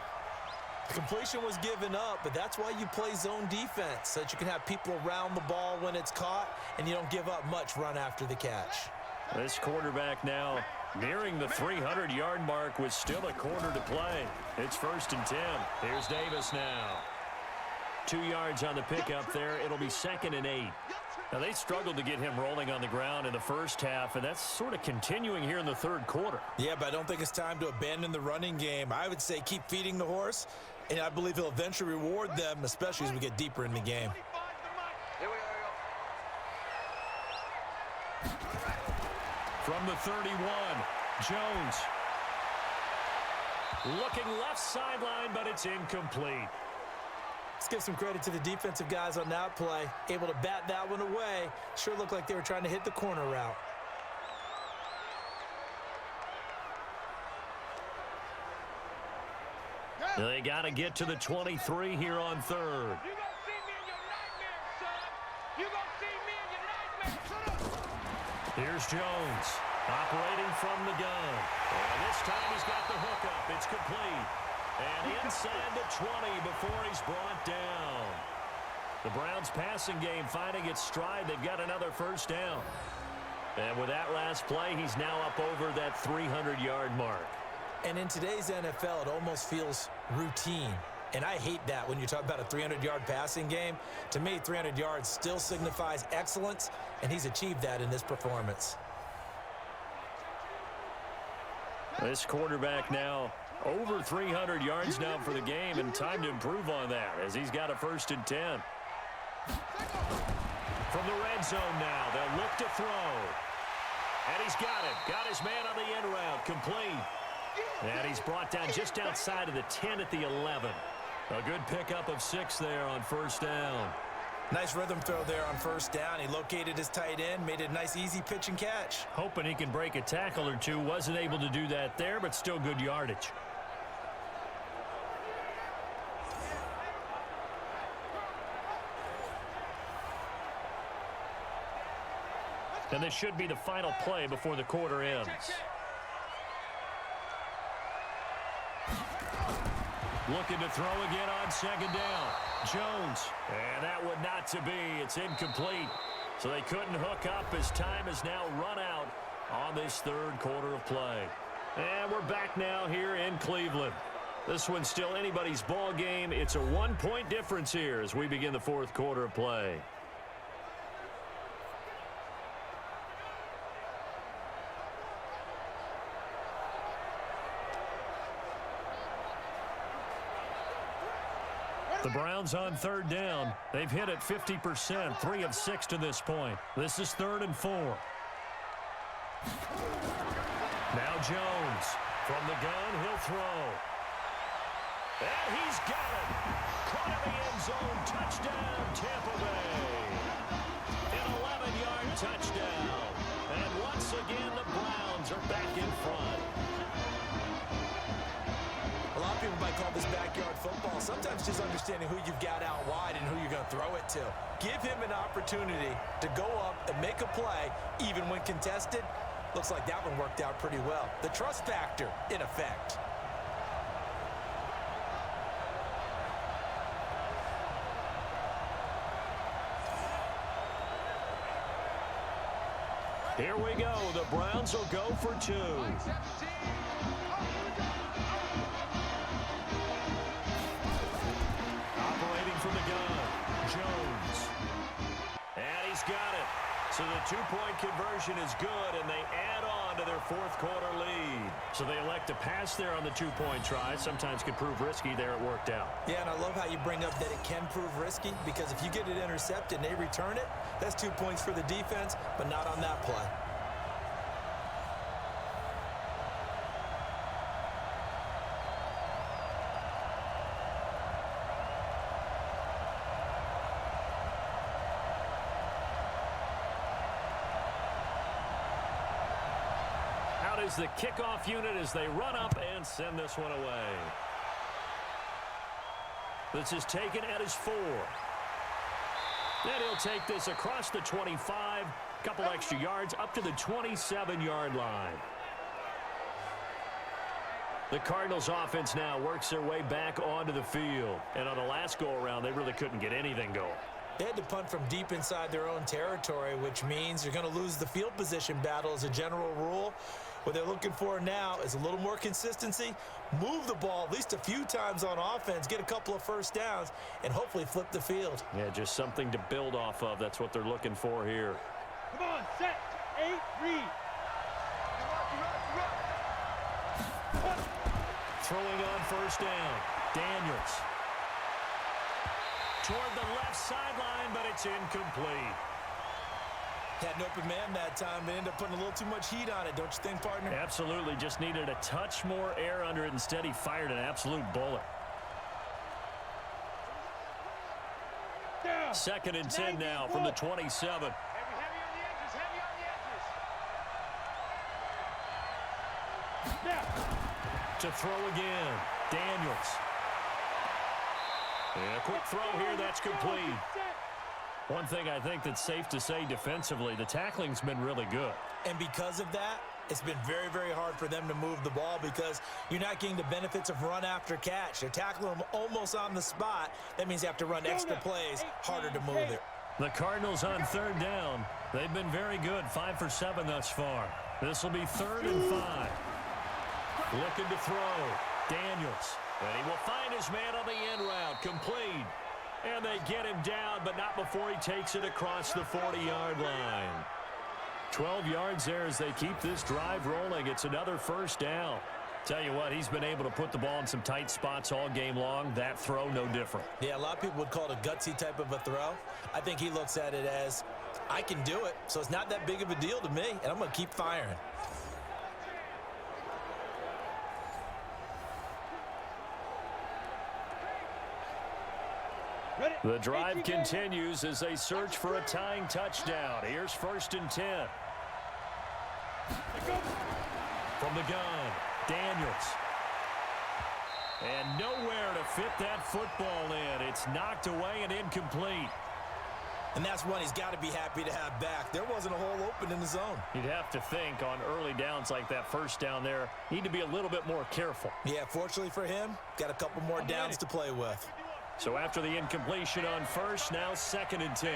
The completion was given up, but that's why you play zone defense, so that you can have people around the ball when it's caught, and you don't give up much run after the catch. This quarterback now nearing the 300-yard mark with still a quarter to play. It's 1st and 10. Here's Davis now. 2 yards on the pickup there. It'll be 2nd and 8. Now, they struggled to get him rolling on the ground in the first half, and that's sort of continuing here in the 3rd quarter. Yeah, but I don't think it's time to abandon the running game. I would say keep feeding the horse, and I believe he'll eventually reward them, especially as we get deeper in the game. From the 31, Jones. Looking left sideline, but it's incomplete. Let's give some credit to the defensive guys on that play. Able to bat that one away. Sure looked like they were trying to hit the corner route. They got to get to the 23 here on 3rd. You gonna see me in your nightmares, son. You gonna see me in your nightmares. Shut up. Here's Jones operating from the gun. And this time he's got the hookup. It's complete. And inside the 20 before he's brought down. The Browns passing game finding its stride. They've got another 1st down. And with that last play, he's now up over that 300-yard mark. And in today's NFL, it almost feels routine. And I hate that when you talk about a 300-yard passing game. To me, 300 yards still signifies excellence, and he's achieved that in this performance. This quarterback now over 300 yards now for the game, and time to improve on that as he's got a 1st and 10. From the red zone now, they'll look to throw. And he's got it. Got his man on the end route. Complete. And he's brought down just outside of the 10 at the 11. A good pickup of 6 there on 1st down. Nice rhythm throw there on 1st down. He located his tight end, made it a nice easy pitch and catch. Hoping he can break a tackle or two. Wasn't able to do that there, but still good yardage. And this should be the final play before the quarter ends. Looking to throw again on 2nd down. Jones. And that would not to be. It's incomplete. So they couldn't hook up as time has now run out on this 3rd quarter of play. And we're back now here in Cleveland. This one's still anybody's ball game. It's a 1-point difference here as we begin the 4th quarter of play. The Browns on third down. They've hit it 50%, 3 of 6 to this point. This is 3rd and 4. Now Jones. From the gun, he'll throw. And he's got it. Caught in the end zone. Touchdown, Tampa Bay. An 11-yard touchdown. And once again, the Browns are back in front. A lot of people might call this backyard football. Sometimes just understanding who you've got out wide and who you're going to throw it to. Give him an opportunity to go up and make a play, even when contested. Looks like that one worked out pretty well. The trust factor in effect. Here we go. The Browns will go for 2. Operating from the gun, Jones. And he's got it. So the 2-point conversion is good, and they add on to their 4th quarter lead. So they elect to pass there on the 2-point try. Sometimes could prove risky. There it worked out. Yeah, and I love how you bring up that it can prove risky, because if you get it intercepted and they return it, that's 2 points for the defense, but not on that play. Is the kickoff unit as they run up and send this one away. This is taken at his 4. Then he'll take this across the 25, couple extra yards up to the 27-yard line. The Cardinals offense now works their way back onto the field. And on the last go-around, they really couldn't get anything going. They had to punt from deep inside their own territory, which means you're going to lose the field position battle as a general rule. What they're looking for now is a little more consistency, move the ball at least a few times on offense, get a couple of first downs, and hopefully flip the field. Yeah, just something to build off of. That's what they're looking for here. Come on, set, 8, read. Throwing on first down, Daniels. Toward the left sideline, but it's incomplete. Had an open man that time, but ended up putting a little too much heat on it, don't you think, partner? Absolutely. Just needed a touch more air under it. Instead, he fired an absolute bullet. Down. 2nd and 10 now from the 27. Heavy on the edges, heavy on the edges. Now. To throw again, Daniels. And a quick throw here, that's complete. One thing I think that's safe to say defensively, the tackling's been really good. And because of that, it's been very, very hard for them to move the ball because you're not getting the benefits of run after catch. They're tackling them almost on the spot. That means you have to run extra plays, harder to move it. The Cardinals on 3rd down. They've been very good, 5 for 7 thus far. This will be 3rd and 5. Looking to throw, Daniels. And he will find his man on the end route, complete. And they get him down, but not before he takes it across the 40-yard line. 12 yards there as they keep this drive rolling. It's another first down. Tell you what, he's been able to put the ball in some tight spots all game long. That throw, no different. Yeah, a lot of people would call it a gutsy type of a throw. I think he looks at it as, I can do it, so it's not that big of a deal to me, and I'm going to keep firing. The drive continues as they search for a tying touchdown. Here's 1st and 10. From the gun, Daniels. And nowhere to fit that football in. It's knocked away and incomplete. And that's one he's got to be happy to have back. There wasn't a hole open in the zone. You'd have to think on early downs like that first down there, need to be a little bit more careful. Yeah, fortunately for him, got a couple more downs to play with. So after the incompletion on first, now 2nd and 10.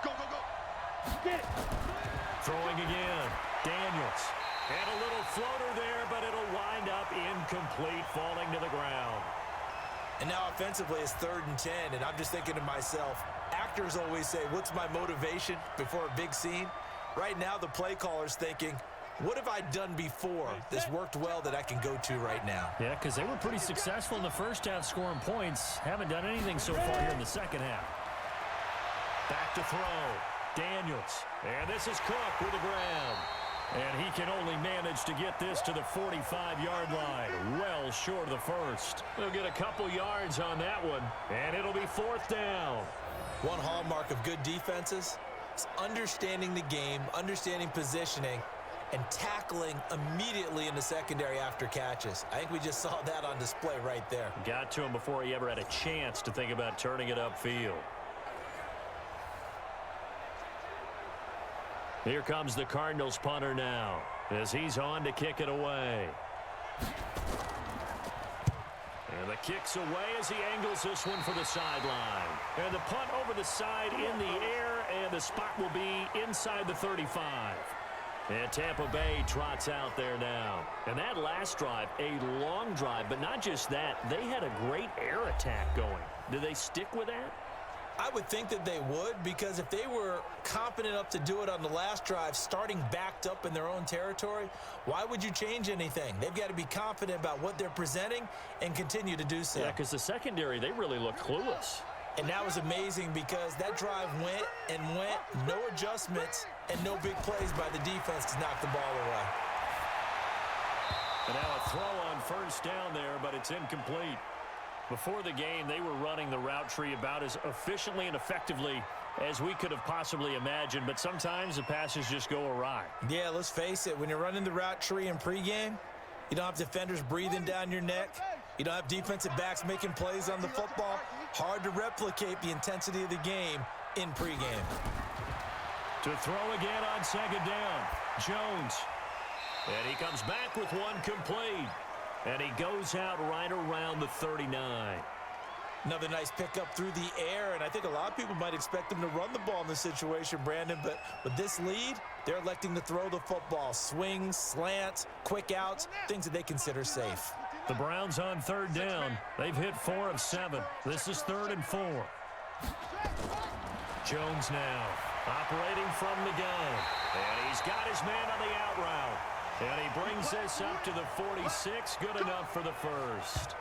Go, go, go. Get it. Throwing again, Daniels. And a little floater there, but it'll wind up incomplete, falling to the ground. And now offensively it's 3rd and 10, and I'm just thinking to myself, actors always say, what's my motivation before a big scene? Right now the play caller's thinking, What have I done before that's worked well that I can go to right now? Yeah, because they were pretty successful in the first half scoring points. Haven't done anything so far here in the second half. Back to throw. Daniels. And this is Cook with the grab. And he can only manage to get this to the 45-yard line. Well short of the first. They'll get a couple yards on that one. And it'll be fourth down. One hallmark of good defenses is understanding the game, understanding positioning, and tackling immediately in the secondary after catches. I think we just saw that on display right there. Got to him before he ever had a chance to think about turning it upfield. Here comes the Cardinals punter now as he's on to kick it away. And the kick's away as he angles this one for the sideline. And the punt over the side in the air, and the spot will be inside the 35. And Tampa Bay trots out there now. And that last drive, a long drive, but not just that. They had a great air attack going. Do they stick with that? I would think that they would, because if they were confident enough to do it on the last drive, starting backed up in their own territory, why would you change anything? They've got to be confident about what they're presenting and continue to do so. Yeah, because the secondary, they really look clueless. And that was amazing because that drive went and went, no adjustments, and no big plays by the defense to knock the ball away. And now a throw on first down there, but it's incomplete. Before the game, they were running the route tree about as efficiently and effectively as we could have possibly imagined, but sometimes the passes just go awry. Yeah, let's face it. When you're running the route tree in pregame, you don't have defenders breathing down your neck. You don't have defensive backs making plays on the football. Hard to replicate the intensity of the game in pregame. To throw again on second down, Jones. And he comes back with one complete. And he goes out right around the 39. Another nice pickup through the air, and I think a lot of people might expect him to run the ball in this situation, Brandon, but with this lead, they're electing to throw the football. Swings, slants, quick outs, things that they consider safe. The Browns on third down. They've hit 4 of 7. This is 3rd and 4. Jones now operating from the gun. And he's got his man on the out route. And he brings this up to the 46. Good enough for the first.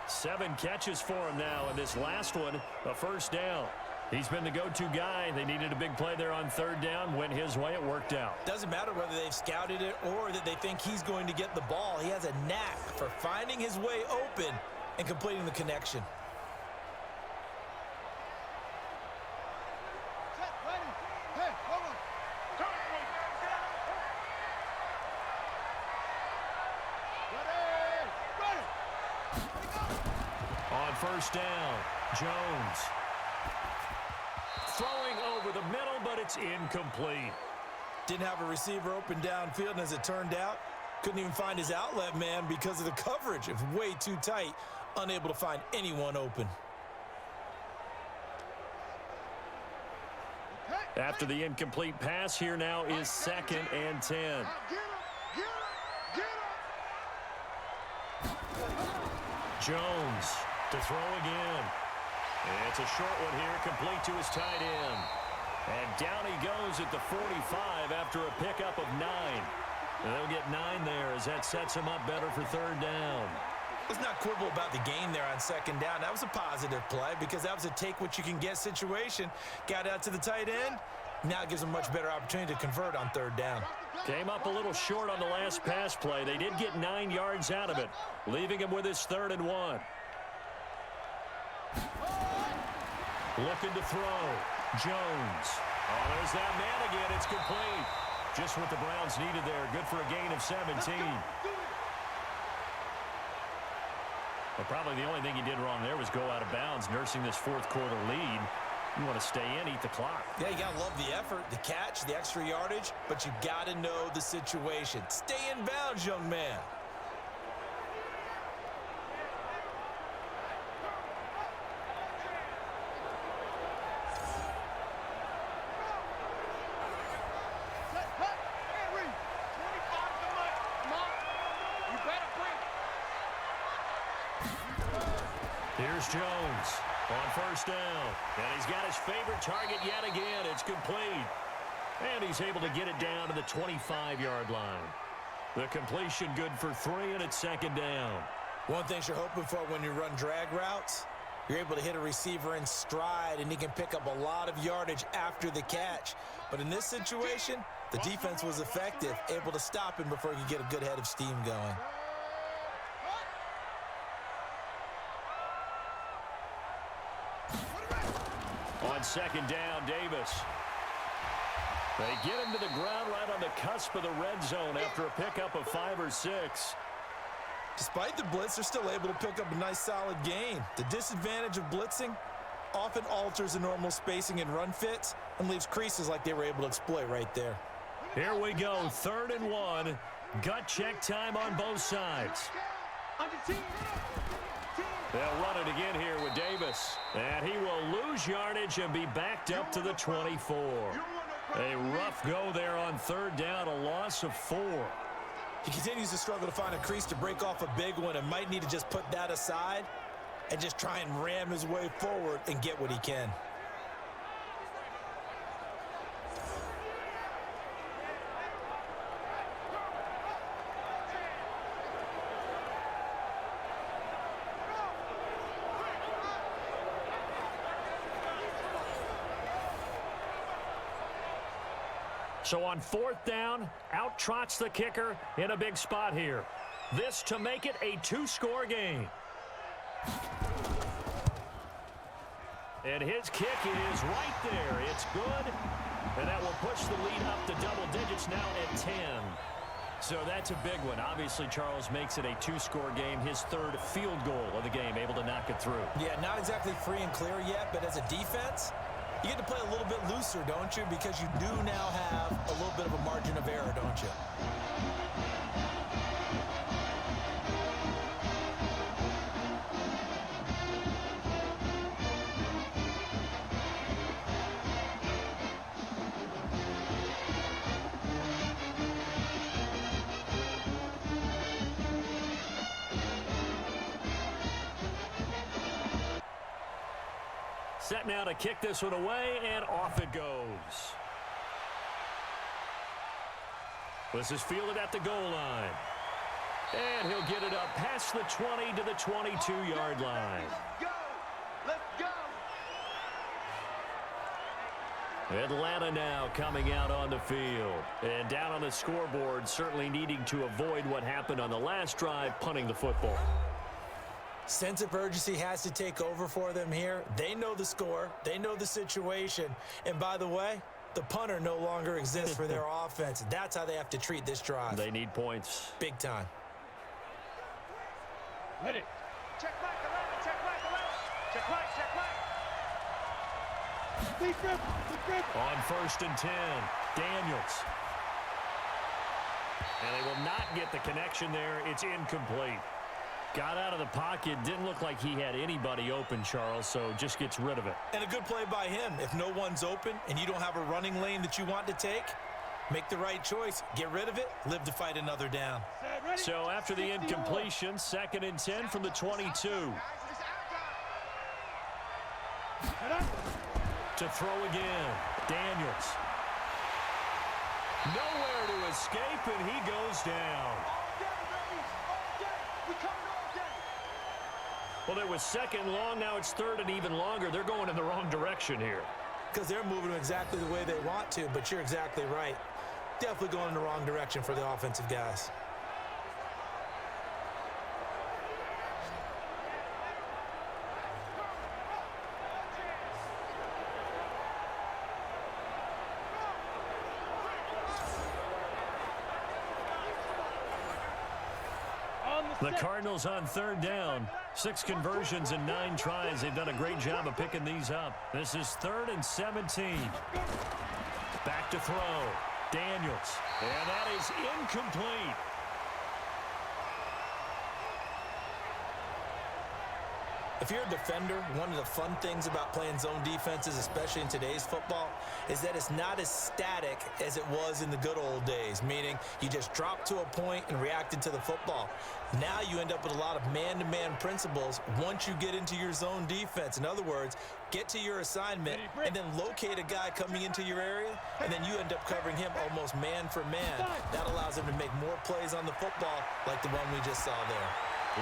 7 catches for him now, and this last one, a first down. He's been the go-to guy. They needed a big play there on third down. Went his way. It worked out. Doesn't matter whether they've scouted it or that they think he's going to get the ball. He has a knack for finding his way open and completing the connection. First down, Jones. Throwing over the middle, but it's incomplete. Didn't have a receiver open downfield, and as it turned out, couldn't even find his outlet man because of the coverage. It was way too tight, unable to find anyone open. After the incomplete pass, here now is 2nd and 10. Jones to throw again. It's a short one here, complete to his tight end. And down he goes at the 45 after a pickup of 9. And they'll get 9 there as that sets him up better for third down. Let's not quibble about the gain there on second down. That was a positive play because that was a take-what-you-can-get situation. Got out to the tight end. Now it gives them a much better opportunity to convert on third down. Came up a little short on the last pass play. They did get 9 yards out of it, leaving him with his 3rd and 1. Looking to throw. Jones. Oh, there's that man again. It's complete. Just what the Browns needed there. Good for a gain of 17. But probably the only thing he did wrong there was go out of bounds, nursing this 4th quarter lead. You want to stay in, eat the clock. Yeah, you got to love the effort, the catch, the extra yardage, but you got to know the situation. Stay in bounds, young man. Here's Jones on first down. And he's got his favorite target yet again. It's complete. And he's able to get it down to the 25-yard line. The completion good for 3, and it's second down. One thing you're hoping for when you run drag routes, you're able to hit a receiver in stride, and he can pick up a lot of yardage after the catch. But in this situation, the defense was effective, able to stop him before he could get a good head of steam going. On second down, Davis. They get him to the ground right on the cusp of the red zone after a pickup of 5 or 6. Despite the blitz, they're still able to pick up a nice solid gain. The disadvantage of blitzing often alters the normal spacing and run fits and leaves creases like they were able to exploit right there. Here we go, 3rd and 1. Gut check time on both sides. They'll run it again here with Davis. And he will lose yardage and be backed up to the 24. A rough go there on 3rd down, a loss of 4. He continues to struggle to find a crease to break off a big one and might need to just put that aside and just try and ram his way forward and get what he can. So on 4th down, out trots the kicker in a big spot here. This to make it a 2-score game. And his kick is right there. It's good. And that will push the lead up to double digits now at 10. So that's a big one. Obviously, Charles makes it a 2-score game. His 3rd field goal of the game, able to knock it through. Yeah, not exactly free and clear yet, but as a defense, you get to play a little bit looser, don't you? Because you do now have a little bit of a margin of error, don't you? Set now to kick this one away, and off it goes. This is fielded at the goal line. And he'll get it up past the 20 to the 22-yard line. Let's go! Atlanta now coming out on the field. And down on the scoreboard, certainly needing to avoid what happened on the last drive, punting the football. Sense of urgency has to take over for them here. They know the score. They know the situation. And by the way, the punter no longer exists for their offense. That's how they have to treat this drive. They need points. Big time. Let it. Check right, 11. Check right, 11. Check right, check right. Deep grip. On 1st and 10, Daniels. And they will not get the connection there. It's incomplete. Got out of the pocket. Didn't look like he had anybody open, Charles, so just gets rid of it. And a good play by him. If no one's open and you don't have a running lane that you want to take, make the right choice. Get rid of it. Live to fight another down. So after the incompletion, 2nd and 10 from the 22. To throw again. Daniels. Nowhere to escape, and he goes down. Well, it was 2nd long. Now it's 3rd and even longer. They're going in the wrong direction here. Because they're moving exactly the way they want to, but you're exactly right. Definitely going in the wrong direction for the offensive guys. The Cardinals on 3rd down. 6 conversions and 9 tries. They've done a great job of picking these up. This is 3rd and 17. Back to throw. Daniels. And that is incomplete. If you're a defender, one of the fun things about playing zone defenses, especially in today's football, is that it's not as static as it was in the good old days, meaning you just drop to a point and reacted to the football. Now you end up with a lot of man-to-man principles once you get into your zone defense. In other words, get to your assignment and then locate a guy coming into your area, and then you end up covering him almost man for man. That allows him to make more plays on the football like the one we just saw there.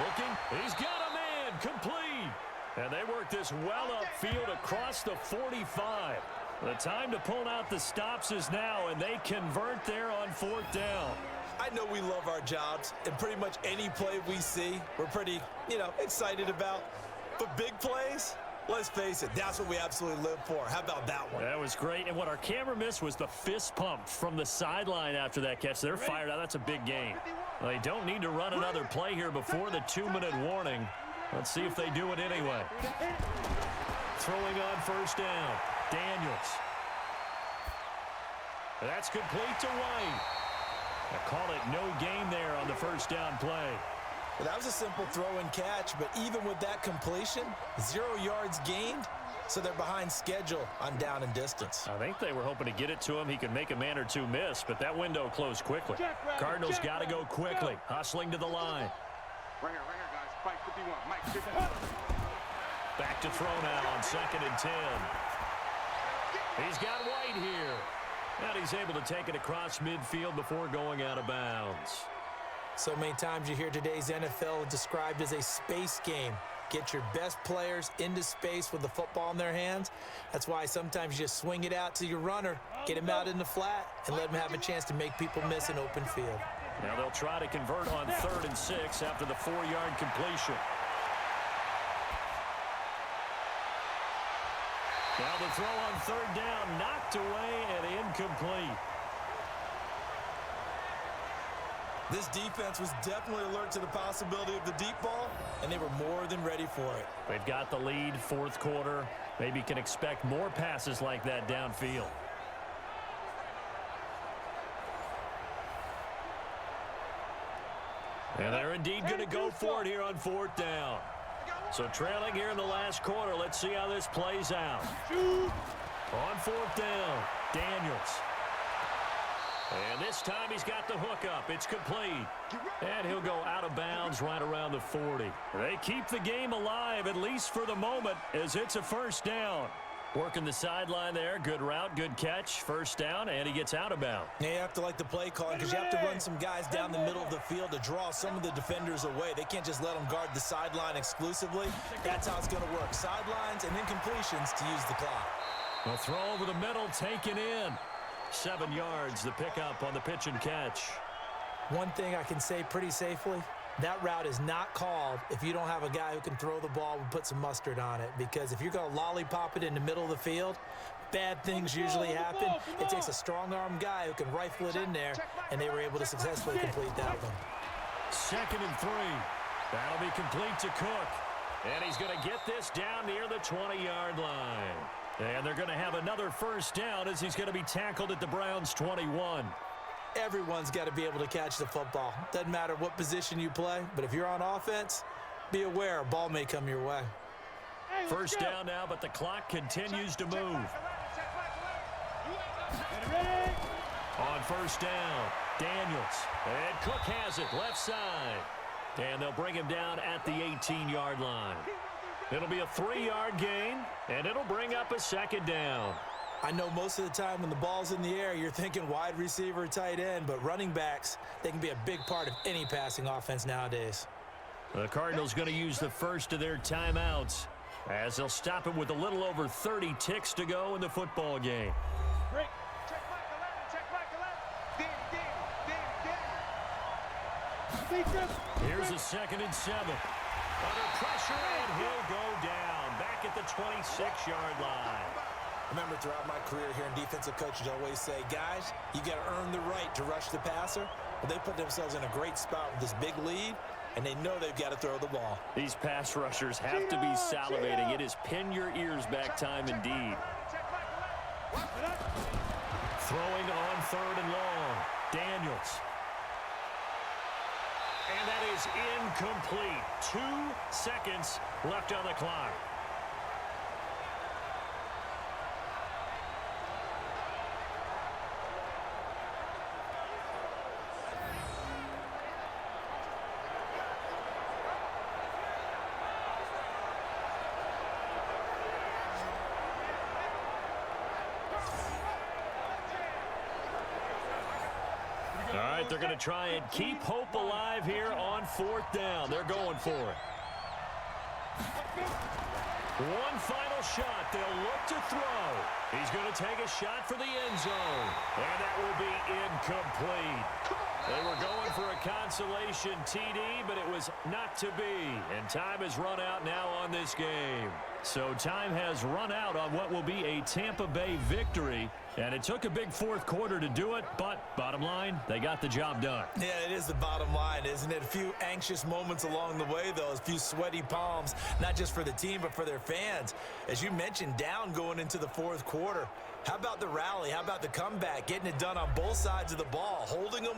Looking, he's got a man, complete. And they work this well upfield across the 45. The time to pull out the stops is now, and they convert there on 4th down. I know we love our jobs, and pretty much any play we see, we're pretty, excited about. But big plays, let's face it, that's what we absolutely live for. How about that one? That was great, and what our camera missed was the fist pump from the sideline after that catch. They're fired out. That's a big gain. Well, they don't need to run another play here before the 2-minute warning. Let's see if they do it anyway. Throwing on 1st down, Daniels. That's complete to White. I call it no gain there on the 1st down play. Well, that was a simple throw and catch, but even with that completion, 0 yards gained, so they're behind schedule on down and distance. I think they were hoping to get it to him. He could make a man or two miss, but that window closed quickly. Cardinals got to go quickly, hustling to the line. Right here, guys. Mike 51. Mike 51. Back to throw now on 2nd and 10. He's got White here. And he's able to take it across midfield before going out of bounds. So many times you hear today's NFL described as a space game. Get your best players into space with the football in their hands. That's why sometimes you just swing it out to your runner, get him out in the flat, and let him have a chance to make people miss an open field. Now they'll try to convert on 3rd and 6 after the 4-yard completion. Now the throw on 3rd down, knocked away and incomplete. This defense was definitely alert to the possibility of the deep ball, and they were more than ready for it. They've got the lead, 4th quarter. Maybe can expect more passes like that downfield. And they're indeed going to go for it here on 4th down. So trailing here in the last quarter, let's see how this plays out. On 4th down, Daniels. And this time he's got the hook up. It's complete. And he'll go out of bounds right around the 40. They keep the game alive, at least for the moment, as it's a 1st down. Working the sideline there. Good route, good catch. 1st down, and he gets out of bounds. Yeah, you have to like the play calling because you have to run some guys down the middle of the field to draw some of the defenders away. They can't just let them guard the sideline exclusively. That's how it's going to work. Sidelines and incompletions to use the clock. A throw over the middle, taken in. 7 yards, the pickup on the pitch and catch. One thing I can say pretty safely, that route is not called if you don't have a guy who can throw the ball and put some mustard on it. Because if you're going to lollipop it in the middle of the field, bad things usually happen. It takes a strong-arm guy who can rifle it in there, and they were able to successfully complete that one. 2nd and 3. That'll be complete to Cook. And he's going to get this down near the 20-yard line. And they're going to have another 1st down as he's going to be tackled at the Browns' 21. Everyone's got to be able to catch the football. Doesn't matter what position you play, but if you're on offense, be aware a ball may come your way. 1st down now, but the clock continues to move. On 1st down, Daniels. And Cook has it, left side. And they'll bring him down at the 18-yard line. It'll be a 3-yard gain, and it'll bring up a 2nd down. I know most of the time when the ball's in the air, you're thinking wide receiver, tight end, but running backs, they can be a big part of any passing offense nowadays. The Cardinals going to use the first of their timeouts as they'll stop him with a little over 30 ticks to go in the football game. Break. Check Mike 11. Ding. Here's a 2nd and 7. Under pressure, and he'll go down. Back at the 26-yard line. Remember, throughout my career here in defensive coaches always say, guys, you got to earn the right to rush the passer. But they put themselves in a great spot with this big lead, and they know they've got to throw the ball. These pass rushers have to be salivating. It is pin your ears back time indeed. Throwing on 3rd and long. Daniels. And that is incomplete. 2 seconds left on the clock. All right, they're going to try and keep hope alive here on 4th down. They're going for it. One final shot. They'll look to throw. He's going to take a shot for the end zone. And that will be incomplete. They were going for a consolation TD, but it was not to be. And time has run out now on this game. So time has run out on what will be a Tampa Bay victory. And it took a big 4th quarter to do it, but bottom line, they got the job done. Yeah, it is the bottom line, isn't it? A few anxious moments along the way, though, a few sweaty palms, not just for the team, but for their fans. As you mentioned, down going into the 4th quarter. How about the rally? How about the comeback? Getting it done on both sides of the ball, holding them